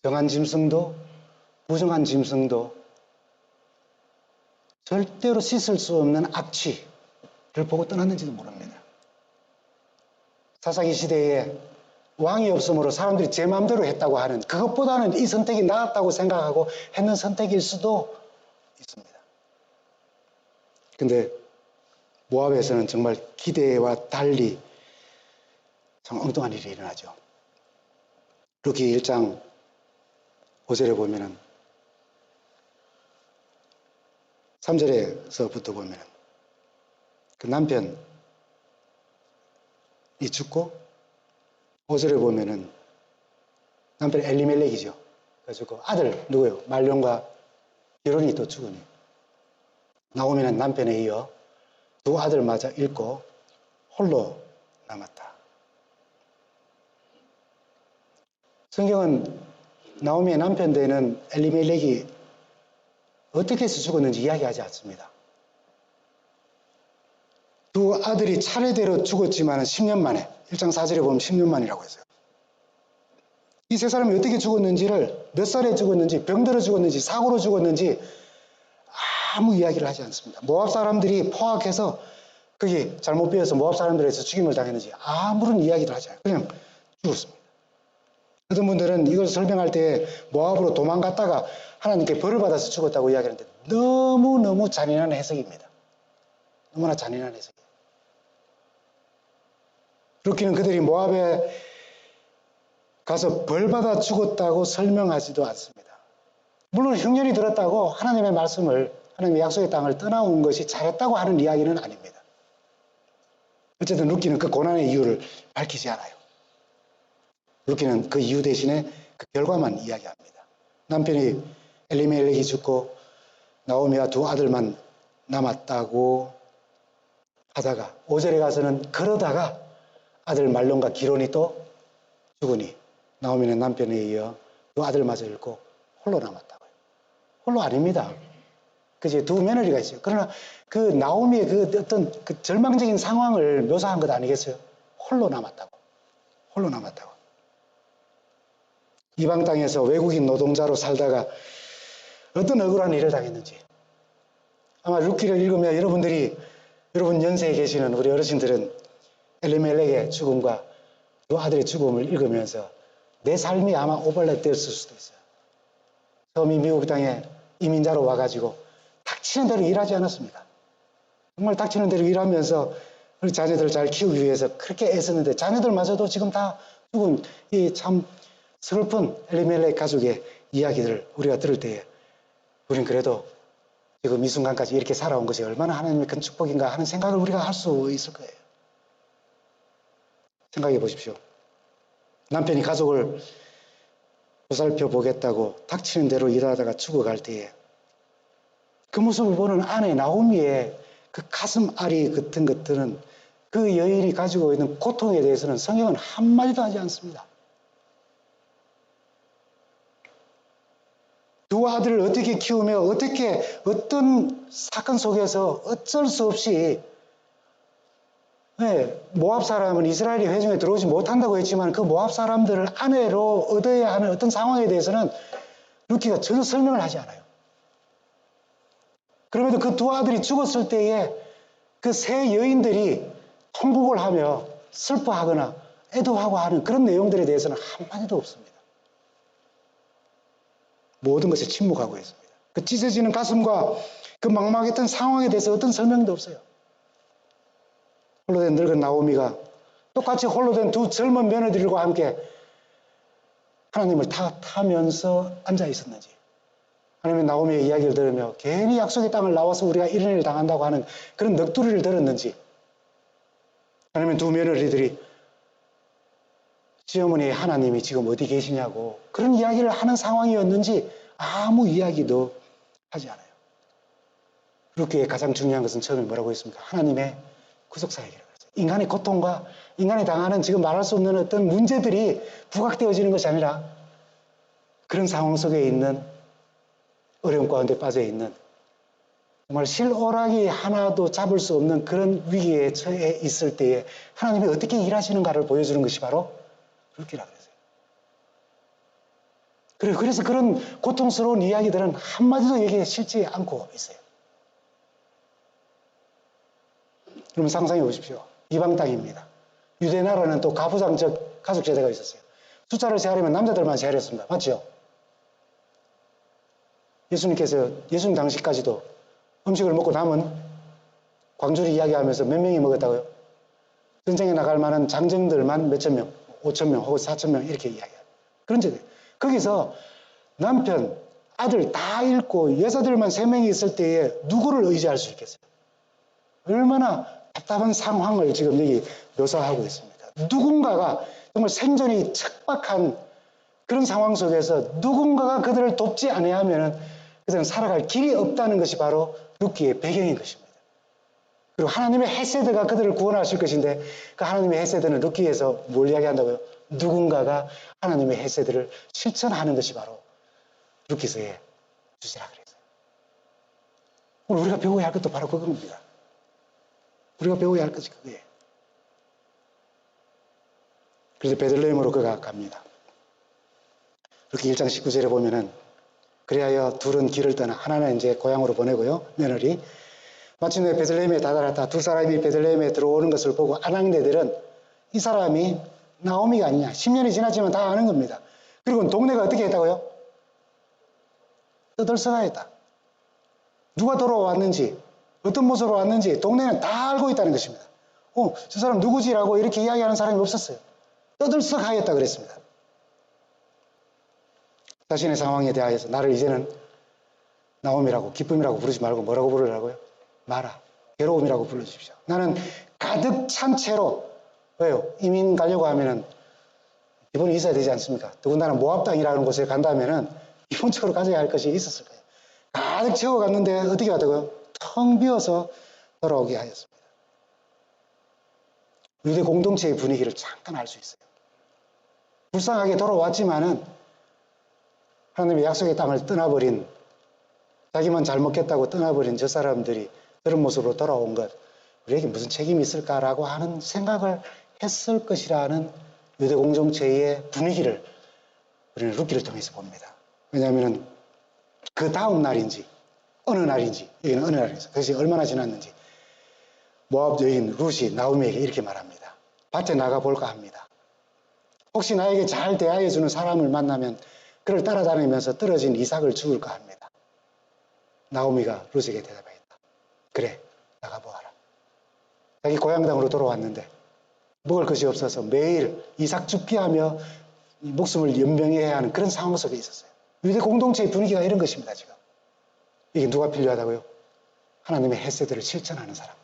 정한 짐승도 부정한 짐승도 절대로 씻을 수 없는 악취를 보고 떠났는지도 모릅니다. 사사기 시대에 왕이 없으므로 사람들이 제 마음대로 했다고 하는 그것보다는 이 선택이 나았다고 생각하고 했는 선택일 수도 있습니다. 근데 모압에서는 정말 기대와 달리 참 엉뚱한 일이 일어나죠. 루키 1장 5절에 보면은 3절에서부터 보면은 그 남편이 죽고 5절에 보면은 남편 엘리멜렉이죠. 그래가지고 아들 누구요? 말론과 기론이 또 죽으니 나오미는 남편에 이어 두 아들마저 잃고 홀로 남았다. 성경은 나오미의 남편 되는 엘리멜렉이 어떻게 해서 죽었는지 이야기하지 않습니다. 두 아들이 차례대로 죽었지만 10년 만에 1장 4절에 보면 10년 만이라고 했어요. 이 세 사람이 어떻게 죽었는지를 몇 살에 죽었는지 병들어 죽었는지 사고로 죽었는지 아무 이야기를 하지 않습니다. 모압 사람들이 포악해서 거기 잘못 배워서 모압 사람들에서 죽임을 당했는지 아무런 이야기도 하지 않아요. 그냥 죽었습니다. 어떤 분들은 이걸 설명할 때 모압으로 도망갔다가 하나님께 벌을 받아서 죽었다고 이야기하는데 너무너무 잔인한 해석입니다. 너무나 잔인한 해석이에요. 룻기는 그들이 모압에 가서 벌 받아 죽었다고 설명하지도 않습니다. 물론 흉년이 들었다고 하나님의 말씀을, 하나님의 약속의 땅을 떠나온 것이 잘했다고 하는 이야기는 아닙니다. 어쨌든 룻기는 그 고난의 이유를 밝히지 않아요. 룻기는 그 이유 대신에 그 결과만 이야기합니다. 남편이 엘리멜렉이 죽고 나오미와 두 아들만 남았다고 하다가 5절에 가서는 그러다가 아들 말론과 기론이 또 죽으니 나오미는 남편에 이어 두 아들마저 잃고 홀로 남았다고요. 홀로 아닙니다. 그지? 두 며느리가 있어요. 그러나 그 나오미의 그 어떤 그 절망적인 상황을 묘사한 것 아니겠어요? 홀로 남았다고. 홀로 남았다고. 이방 땅에서 외국인 노동자로 살다가 어떤 억울한 일을 당했는지. 아마 룻기를 읽으면 여러분 연세에 계시는 우리 어르신들은 엘리멜렉의 죽음과 두 아들의 죽음을 읽으면서 내 삶이 아마 오버랩 됐을 수도 있어요. 처음이 미국 땅에 이민자로 와가지고 닥치는 대로 일하지 않았습니까? 정말 닥치는 대로 일하면서 우리 자녀들을 잘 키우기 위해서 그렇게 애썼는데 자녀들마저도 지금 다 죽은 이 참 슬픈 엘리멜렉 가족의 이야기들을 우리가 들을 때에 우린 그래도 지금 이 순간까지 이렇게 살아온 것이 얼마나 하나님의 큰 축복인가 하는 생각을 우리가 할 수 있을 거예요. 생각해 보십시오. 남편이 가족을 보살펴 보겠다고 닥치는 대로 일하다가 죽어갈 때에 그 모습을 보는 아내 나오미의 그 가슴 아리 같은 것들은 그 여인이 가지고 있는 고통에 대해서는 성경은 한마디도 하지 않습니다. 두 아들을 어떻게 키우며 어떤 사건 속에서 어쩔 수 없이 모압 사람은 이스라엘이 회중에 들어오지 못한다고 했지만 그 모압 사람들을 아내로 얻어야 하는 어떤 상황에 대해서는 룻기가 전혀 설명을 하지 않아요. 그럼에도 그 두 아들이 죽었을 때에 그 세 여인들이 통곡을 하며 슬퍼하거나 애도하고 하는 그런 내용들에 대해서는 한마디도 없습니다. 모든 것에 침묵하고 있습니다. 그 찢어지는 가슴과 그 막막했던 상황에 대해서 어떤 설명도 없어요. 홀로 된 늙은 나오미가 똑같이 홀로 된 두 젊은 며느리들과 함께 하나님을 타면서 앉아 있었는지, 아니면 나오미의 이야기를 들으며 괜히 약속의 땅을 나와서 우리가 이런 일을 당한다고 하는 그런 넋두리를 들었는지, 아니면 두 며느리들이 시어머니의 하나님이 지금 어디 계시냐고 그런 이야기를 하는 상황이었는지 아무 이야기도 하지 않아요. 룻기의 가장 중요한 것은 처음에 뭐라고 했습니까? 하나님의 구속사역이라고 했죠. 인간의 고통과 인간이 당하는 지금 말할 수 없는 어떤 문제들이 부각되어지는 것이 아니라 그런 상황 속에 있는 어려움 가운데 빠져 있는 정말 실오라기 하나도 잡을 수 없는 그런 위기에 처해 있을 때에 하나님이 어떻게 일하시는가를 보여주는 것이 바로 룻기라고 그랬어요. 그래서 그런 고통스러운 이야기들은 한마디도 여기에 실지 않고 있어요. 여러분 상상해 보십시오. 이방 땅입니다. 유대 나라는 또 가부장적 가족 제도가 있었어요. 숫자를 세하려면 남자들만 세하렸습니다. 맞죠? 예수님 당시까지도 음식을 먹고 남은 광주리 이야기하면서 몇 명이 먹었다고요? 전쟁에 나갈 만한 장정들만 몇천 명, 5천 명 혹은 4천 명 이렇게 이야기해요. 그런 제도. 거기서 남편, 아들 다 잃고 여자들만 3명이 있을 때에 누구를 의지할 수 있겠어요? 얼마나 답답한 상황을 지금 여기 묘사하고 있습니다. 누군가가 정말 생존이 척박한 그런 상황 속에서 누군가가 그들을 돕지 아니하면 그들은 살아갈 길이 없다는 것이 바로 룻기의 배경인 것입니다. 그리고 하나님의 헤세드가 그들을 구원하실 것인데 그 하나님의 헤세드는 룻기에서 뭘 이야기한다고요? 누군가가 하나님의 헤세드를 실천하는 것이 바로 룻기서의 주제라 그랬어요. 오늘 우리가 배워야 할 것도 바로 그겁니다. 우리가 배워야 할 것이 그거예요. 그래서 베들레헴으로 그가 갑니다. 이렇게 1장 19절에 보면은 그리하여 둘은 길을 떠나 하나는 이제 고향으로 보내고요. 며느리 마침내 베들레헴에 다다랐다. 두 사람이 베들레헴에 들어오는 것을 보고 아낙네들은 이 사람이 나오미가 아니냐. 10년이 지났지만 다 아는 겁니다. 그리고 동네가 어떻게 했다고요? 떠들썩하였다. 누가 돌아왔는지, 어떤 모습으로 왔는지 동네는 다 알고 있다는 것입니다. 저 사람 누구지라고 이렇게 이야기하는 사람이 없었어요. 떠들썩하였다 그랬습니다. 자신의 상황에 대하여서 나를 이제는 나옴이라고, 기쁨이라고 부르지 말고 뭐라고 부르라고요? 마라. 괴로움이라고 불러주십시오. 나는 가득 찬 채로, 왜요? 이민 가려고 하면은 기본이 있어야 되지 않습니까? 더군다나 모압 땅이라는 곳에 간다면은 기본적으로 가져야 할 것이 있었을 거예요. 가득 채워 갔는데 어떻게 왔다고요? 텅 비어서 돌아오게 하였습니다. 유대 공동체의 분위기를 잠깐 알 수 있어요. 불쌍하게 돌아왔지만은 하나님의 약속의 땅을 떠나버린, 자기만 잘 먹겠다고 떠나버린 저 사람들이 그런 모습으로 돌아온 것, 우리에게 무슨 책임이 있을까라고 하는 생각을 했을 것이라는 유대 공동체의 분위기를 우리는 룻기를 통해서 봅니다. 왜냐하면 그 다음 날인지 어느 날인지, 여기는 어느 날인지, 그것이 얼마나 지났는지 모압 여인 룻이 나오미에게 이렇게 말합니다. 밭에 나가볼까 합니다. 혹시 나에게 잘 대하여주는 사람을 만나면 그를 따라다니면서 떨어진 이삭을 죽을까 합니다. 나오미가 룻에게 대답했다. 그래, 나가보아라. 자기 고향 땅으로 돌아왔는데 먹을 것이 없어서 매일 이삭 죽기하며 목숨을 연명해야 하는 그런 상황 속에 있었어요. 유대 공동체의 분위기가 이런 것입니다. 지금 이게 누가 필요하다고요? 하나님의 헤세드를 실천하는 사람.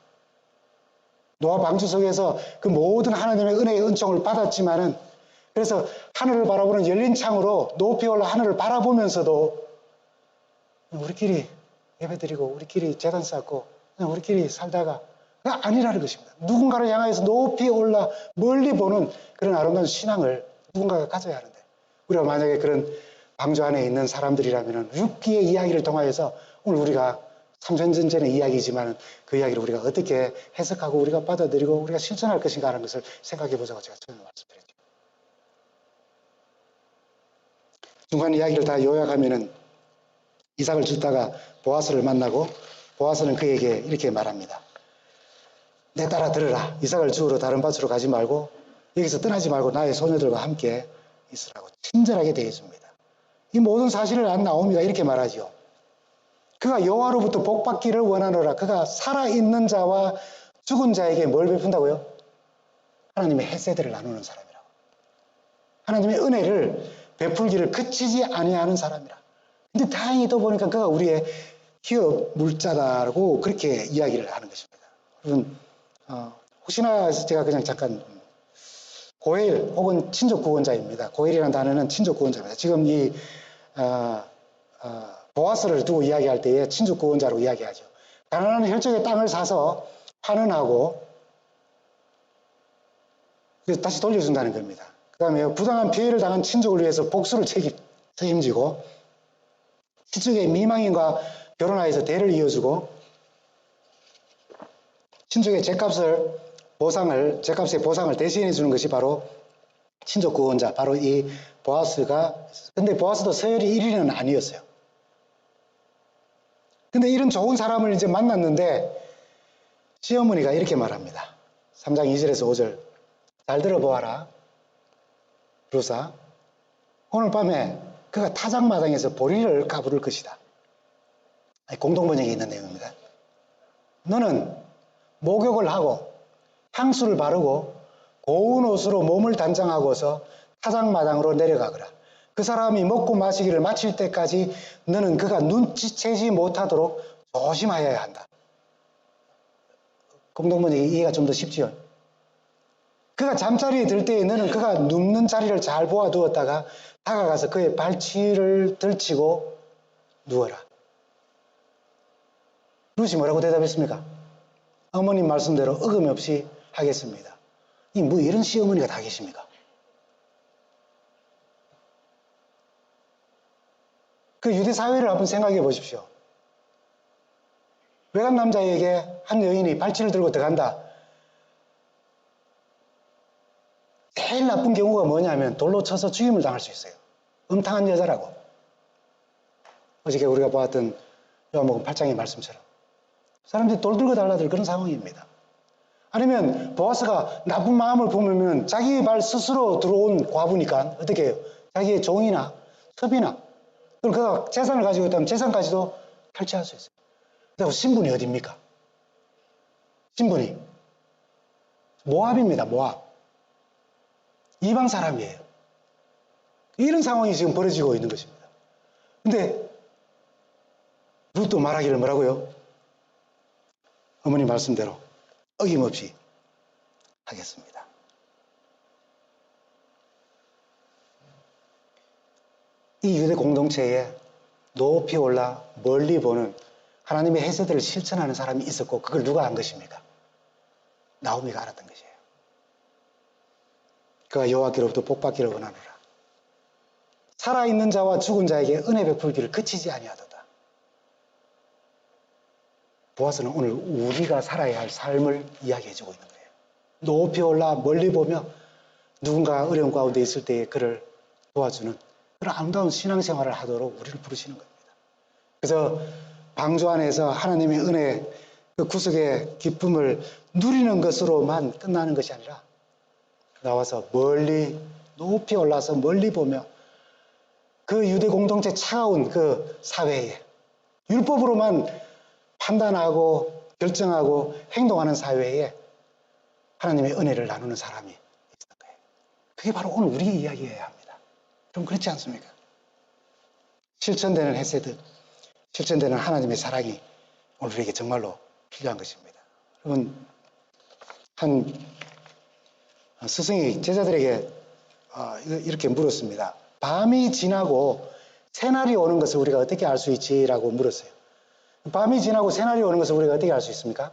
노아 방주 속에서 그 모든 하나님의 은혜의 은총을 받았지만은, 그래서 하늘을 바라보는 열린 창으로 높이 올라 하늘을 바라보면서도 우리끼리 예배드리고 우리끼리 제단 쌓고 우리끼리 살다가 아니라는 것입니다. 누군가를 향해서 높이 올라 멀리 보는 그런 아름다운 신앙을 누군가가 가져야 하는데, 우리가 만약에 그런 방주 안에 있는 사람들이라면 룻기의 이야기를 통하여서 오늘 우리가 3,000년 전의 이야기지만 그 이야기를 우리가 어떻게 해석하고 우리가 받아들이고 우리가 실천할 것인가 하는 것을 생각해 보자고 제가 처음에 말씀드렸죠. 중간 이야기를 다 요약하면은 이삭을 죽다가 보아스를 만나고 보아스는 그에게 이렇게 말합니다. 내 따라 들으라. 이삭을 주우러 다른 밭으로 가지 말고 여기서 떠나지 말고 나의 소녀들과 함께 있으라고 친절하게 대해줍니다. 이 모든 사실을 안 나오미가 이렇게 말하지요. 그가 여호와로부터 복받기를 원하노라. 그가 살아있는 자와 죽은 자에게 뭘 베푼다고요? 하나님의 헤세드를 나누는 사람이라고. 하나님의 은혜를 베풀기를 그치지 아니하는 사람이라. 근데 다행히 또 보니까 그가 우리의 기업 물자다라고 그렇게 이야기를 하는 것입니다. 여러분, 혹시나 해서 제가 그냥 잠깐 고엘 혹은 친족 구원자입니다. 고엘이라는 단어는 친족 구원자입니다. 지금 이 보아스를 두고 이야기할 때에 친족 구원자로 이야기하죠. 가난한 혈족의 땅을 사서 환원하고 다시 돌려준다는 겁니다. 그 다음에 부당한 피해를 당한 친족을 위해서 복수를 책임지고 친족의 미망인과 결혼하여서 대를 이어주고 친족의 제값의 보상을 대신해 주는 것이 바로 친족 구원자, 바로 이 보아스가, 근데 보아스도 서열이 1위는 아니었어요. 근데 이런 좋은 사람을 이제 만났는데 시어머니가 이렇게 말합니다. 3장 2절에서 5절. 잘 들어보아라. 루사. 오늘 밤에 그가 타작마당에서 보리를 까부를 것이다. 공동번역에 있는 내용입니다. 너는 목욕을 하고 향수를 바르고 고운 옷으로 몸을 단장하고서 타작마당으로 내려가거라. 그 사람이 먹고 마시기를 마칠 때까지 너는 그가 눈치채지 못하도록 조심하여야 한다. 공동번역이 이해가 좀 더 쉽지요. 그가 잠자리에 들 때에 너는 그가 눕는 자리를 잘 보아두었다가 다가가서 그의 발치를 들치고 누워라. 룻이 뭐라고 대답했습니까? 어머님 말씀대로 어김 없이 하겠습니다. 뭐 이런 시어머니가 다 계십니까? 그 유대 사회를 한번 생각해 보십시오. 외간 남자에게 한 여인이 발치를 들고 들어간다. 제일 나쁜 경우가 뭐냐면 돌로 쳐서 죽임을 당할 수 있어요. 음탕한 여자라고. 어저께 우리가 보았던 요한복음 8장의 말씀처럼 사람들이 돌 들고 달라들 그런 상황입니다. 아니면 보아스가 나쁜 마음을 보면 자기 발 스스로 들어온 과부니까 어떻게 해요? 자기의 종이나 첩이나 그럼 그가 재산을 가지고 있다면 재산까지도 탈취할 수 있어요. 그리고 신분이 어디입니까? 신분이 모압입니다. 모압. 이방 사람이에요. 이런 상황이 지금 벌어지고 있는 것입니다. 근데 룻도 말하기를 뭐라고요? 어머니 말씀대로 어김없이 하겠습니다. 이 유대 공동체에 높이 올라 멀리 보는 하나님의 해세들을 실천하는 사람이 있었고 그걸 누가 한 것입니까? 나오미가 알았던 것이에요. 그가 여호와께로부터 복받기를 원하노라. 살아있는 자와 죽은 자에게 은혜 베풀기를 그치지 아니하도다. 보아스는 오늘 우리가 살아야 할 삶을 이야기해주고 있는 거예요. 높이 올라 멀리 보며 누군가 어려운 가운데 있을 때에 그를 도와주는 그런 아름다운 신앙생활을 하도록 우리를 부르시는 겁니다. 그래서 방주 안에서 하나님의 은혜, 그 구속의 기쁨을 누리는 것으로만 끝나는 것이 아니라 나와서 멀리 높이 올라서 멀리 보며 그 유대 공동체 차가운 그 사회에 율법으로만 판단하고 결정하고 행동하는 사회에 하나님의 은혜를 나누는 사람이 있었던 거예요. 그게 바로 오늘 우리의 이야기여야 합니다. 그럼 그렇지 않습니까? 실천되는 헤세드, 실천되는 하나님의 사랑이 오늘 우리에게 정말로 필요한 것입니다. 여러분, 한 스승이 제자들에게 이렇게 물었습니다. 밤이 지나고 새날이 오는 것을 우리가 어떻게 알 수 있지라고 물었어요. 밤이 지나고 새날이 오는 것을 우리가 어떻게 알 수 있습니까?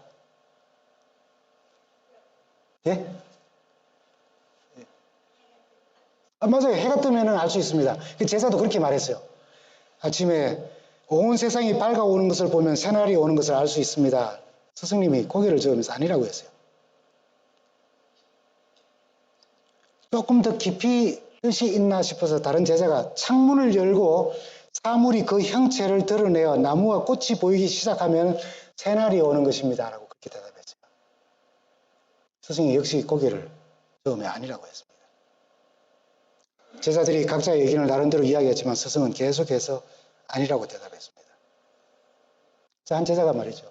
예? 맞아요. 해가 뜨면 알 수 있습니다. 제자도 그렇게 말했어요. 아침에 온 세상이 밝아오는 것을 보면 새날이 오는 것을 알 수 있습니다. 스승님이 고개를 저으면서 아니라고 했어요. 조금 더 깊이 뜻이 있나 싶어서 다른 제자가 창문을 열고 사물이 그 형체를 드러내어 나무와 꽃이 보이기 시작하면 새날이 오는 것입니다. 라고 그렇게 대답했어요. 스승이 역시 고개를 저으며 아니라고 했습니다. 제자들이 각자의 의견을 나름대로 이야기했지만 스승은 계속해서 아니라고 대답했습니다. 자, 한 제자가 말이죠.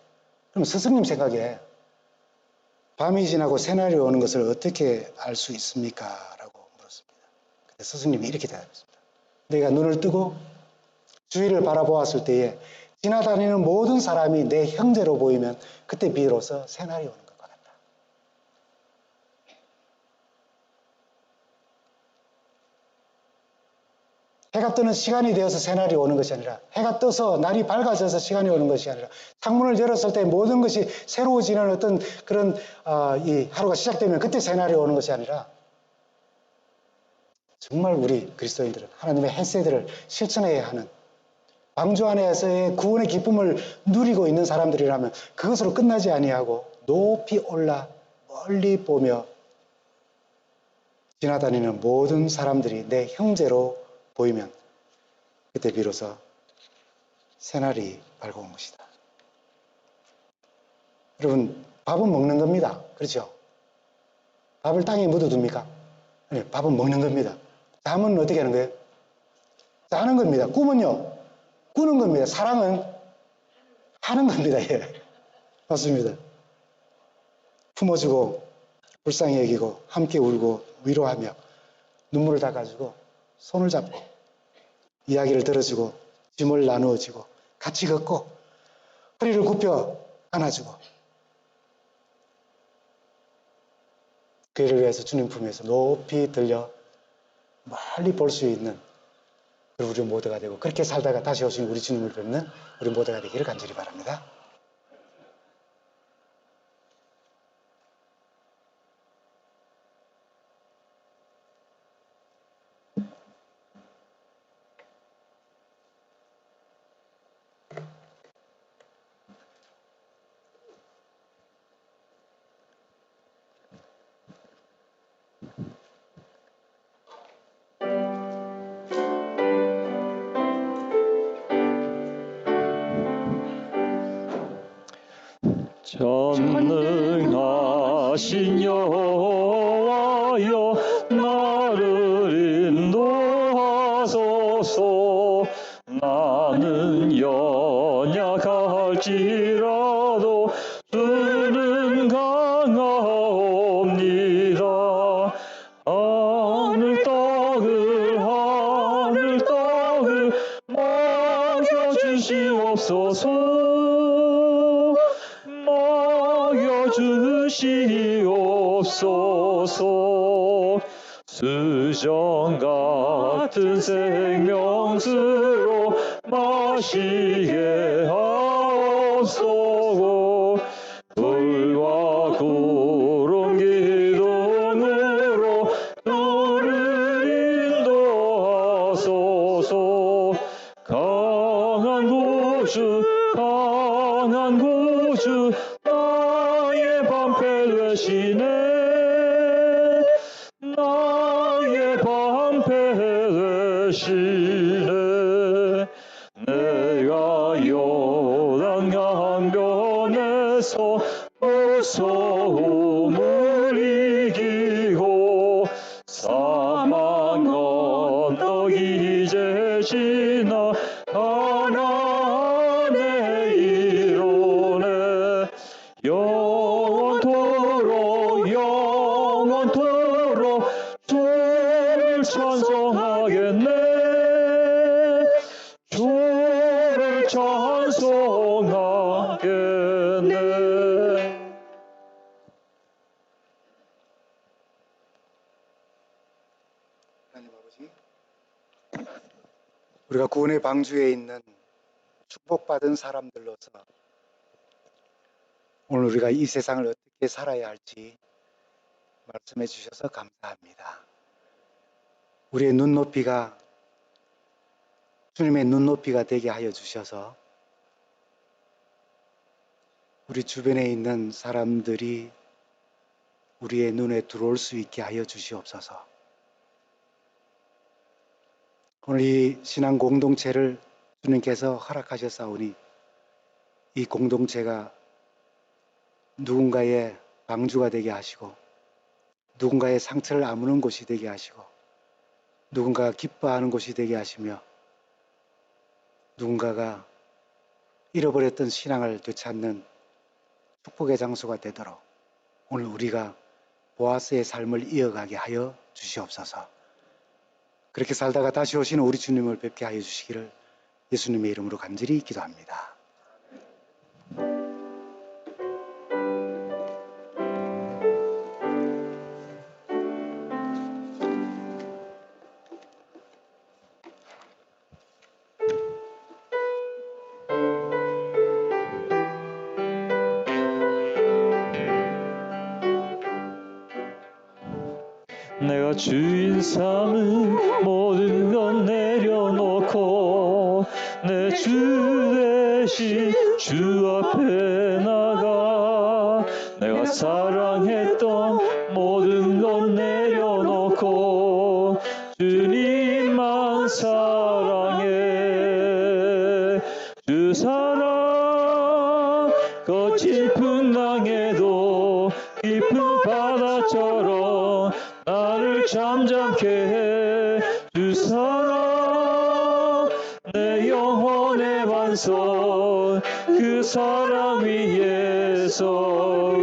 그럼 스승님 생각에 밤이 지나고 새날이 오는 것을 어떻게 알 수 있습니까? 라고 물었습니다. 그때 스승님이 이렇게 대답했습니다. 내가 눈을 뜨고 주위를 바라보았을 때에 지나다니는 모든 사람이 내 형제로 보이면 그때 비로소 새날이 오는 것 같다. 해가 뜨는 시간이 되어서 새날이 오는 것이 아니라 해가 떠서 날이 밝아져서 시간이 오는 것이 아니라 창문을 열었을 때 모든 것이 새로워지는 어떤 그런 이 하루가 시작되면 그때 새날이 오는 것이 아니라 정말 우리 그리스도인들은 하나님의 햇새들을 실천해야 하는 방주 안에서의 구원의 기쁨을 누리고 있는 사람들이라면 그것으로 끝나지 아니하고 높이 올라 멀리 보며 지나다니는 모든 사람들이 내 형제로 보이면 그때 비로소 새날이 밝아온 것이다. 여러분, 밥은 먹는 겁니다. 그렇죠? 밥을 땅에 묻어둡니까? 아니, 밥은 먹는 겁니다. 잠은 어떻게 하는 거예요? 자는 겁니다. 꿈은요? 꾸는 겁니다. 사랑은 하는 겁니다. 예. 맞습니다. 품어주고 불쌍히 여기고 함께 울고 위로하며 눈물을 닦아주고 손을 잡고 이야기를 들어주고 짐을 나누어주고 같이 걷고 허리를 굽혀 안아주고 그를 위해서 주님 품에서 높이 들려 멀리 볼 수 있는 우리 모두가 되고 그렇게 살다가 다시 오신 우리 주님을 뵙는 우리 모두가 되기를 간절히 바랍니다. 전능하신 여호와여 나를 인도하소서. 나는 연약할지라도 주는 강하옵니다. 하늘 떡을 먹여주시옵소서. 먹여주시옵소서. 수정 같은 생명수로 마시게 하옵소서. 불과 구름 기둥으로 너를 인도하소서. 강한 구주 나의 방패 되시네. 나의 방패 되시네. 내가 요단 강변에서 무서움을 이기고 사망 언덕 이제 지나 가나안에 이르네. 영원토록 주를 찬송하겠네. 주를 찬송하겠네. 하나님 아버지, 우리가 구원의 방주에 있는 축복받은 사람들로서 오늘 우리가 이 세상을 어떻게 살아야 할지 말씀해 주셔서 감사합니다. 우리의 눈높이가 주님의 눈높이가 되게 하여 주셔서 우리 주변에 있는 사람들이 우리의 눈에 들어올 수 있게 하여 주시옵소서. 오늘 이 신앙 공동체를 주님께서 허락하셨사오니 이 공동체가 누군가의 방주가 되게 하시고 누군가의 상처를 아무는 곳이 되게 하시고 누군가가 기뻐하는 곳이 되게 하시며 누군가가 잃어버렸던 신앙을 되찾는 축복의 장소가 되도록 오늘 우리가 보아스의 삶을 이어가게 하여 주시옵소서. 그렇게 살다가 다시 오시는 우리 주님을 뵙게 하여 주시기를 예수님의 이름으로 간절히 기도합니다. 내가 주인 삼은 모든 것 내려놓고 내 주 대신 주 앞에 나가. 내가 사랑했던 모든 것 내려놓고 주님만 사랑해. 주 사랑 거친 풍랑에도 깊은 바다처럼 나를 잠잠케 해. 주 사랑 내 영혼의 반석 그 사랑 위에 서